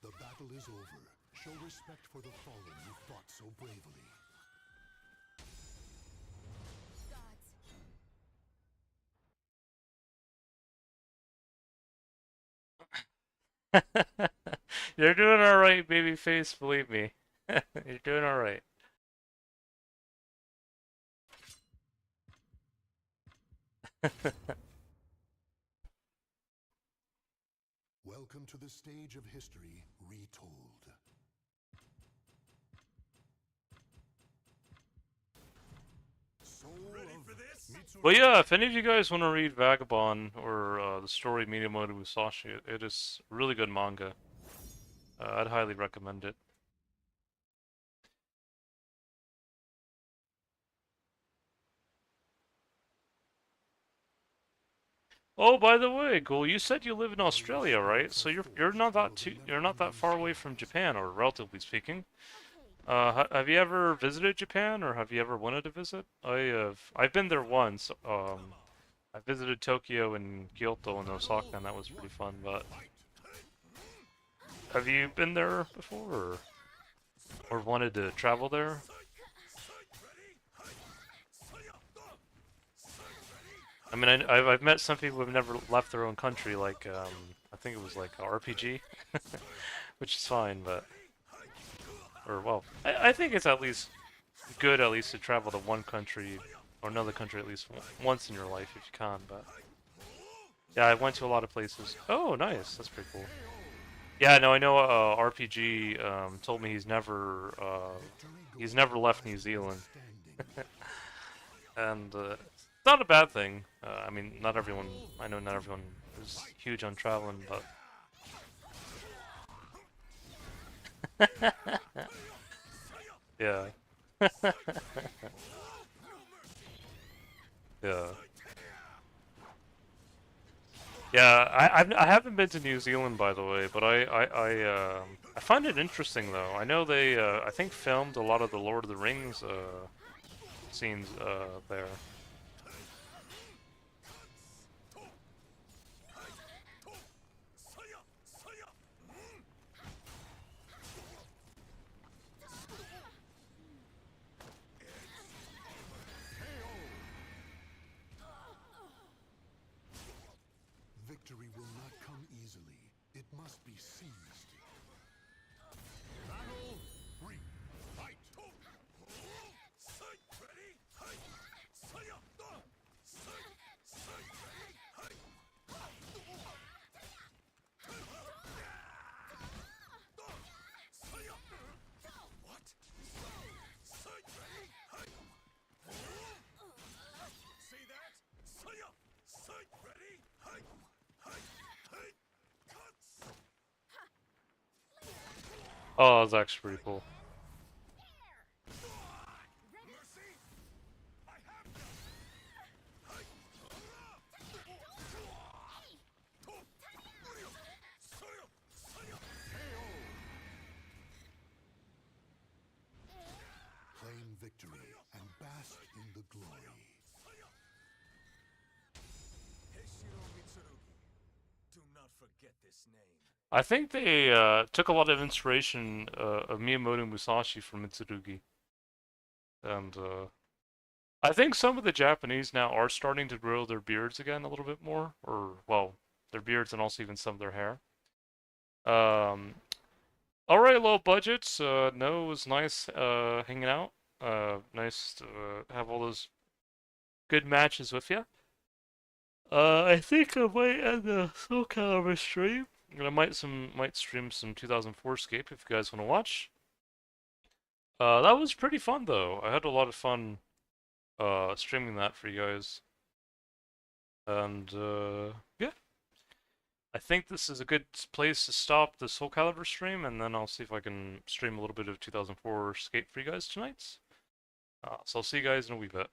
The battle is over. Show respect for the fallen you fought so bravely. You're doing all right, Babyface, believe me. You're doing all right. Welcome to the stage of history retold. Ready for this? But yeah, if any of you guys want to read Vagabond or the story Minamoto Musashi, it is really good manga. I'd highly recommend it. Oh, by the way, Ghoul, you said you live in Australia, right? So you're not that far away from Japan, or relatively speaking. Have you ever visited Japan, or have you ever wanted to visit? I've been there once. I visited Tokyo and Kyoto and Osaka, and that was pretty fun. But have you been there before, or wanted to travel there? I mean, I've met some people who've never left their own country, like I think it was like RPG, which is fine, but or well, I think it's at least good at least to travel to one country or another country at least once in your life if you can. But yeah, I went to a lot of places. Oh, nice, that's pretty cool. Yeah, no, I know. RPG told me he's never left New Zealand, and it's not a bad thing. I mean, not everyone. I know not everyone is huge on traveling, but yeah, yeah, yeah. I haven't been to New Zealand, by the way, but I find it interesting though. I know they I think filmed a lot of the Lord of the Rings scenes there. Victory will not come easily. It must be seized. Battle 3. Fight! Ready? What? See that? Ready? Oh, that's actually pretty cool. Mercy! I have Claim victory and bask in the glory. Do not forget this name. I think they took a lot of inspiration of Miyamoto Musashi from Mitsurugi, and I think some of the Japanese now are starting to grow their beards again a little bit more, or well, their beards and also even some of their hair. Um, all right, low budgets. No, it was nice hanging out. Nice to have all those good matches with you. I think I might end the Soulcalibur stream. And I might stream some 2004 Escape if you guys want to watch. That was pretty fun though. I had a lot of fun streaming that for you guys. And yeah, I think this is a good place to stop the Soulcalibur stream, and then I'll see if I can stream a little bit of 2004 Escape for you guys tonight. So I'll see you guys in a wee bit.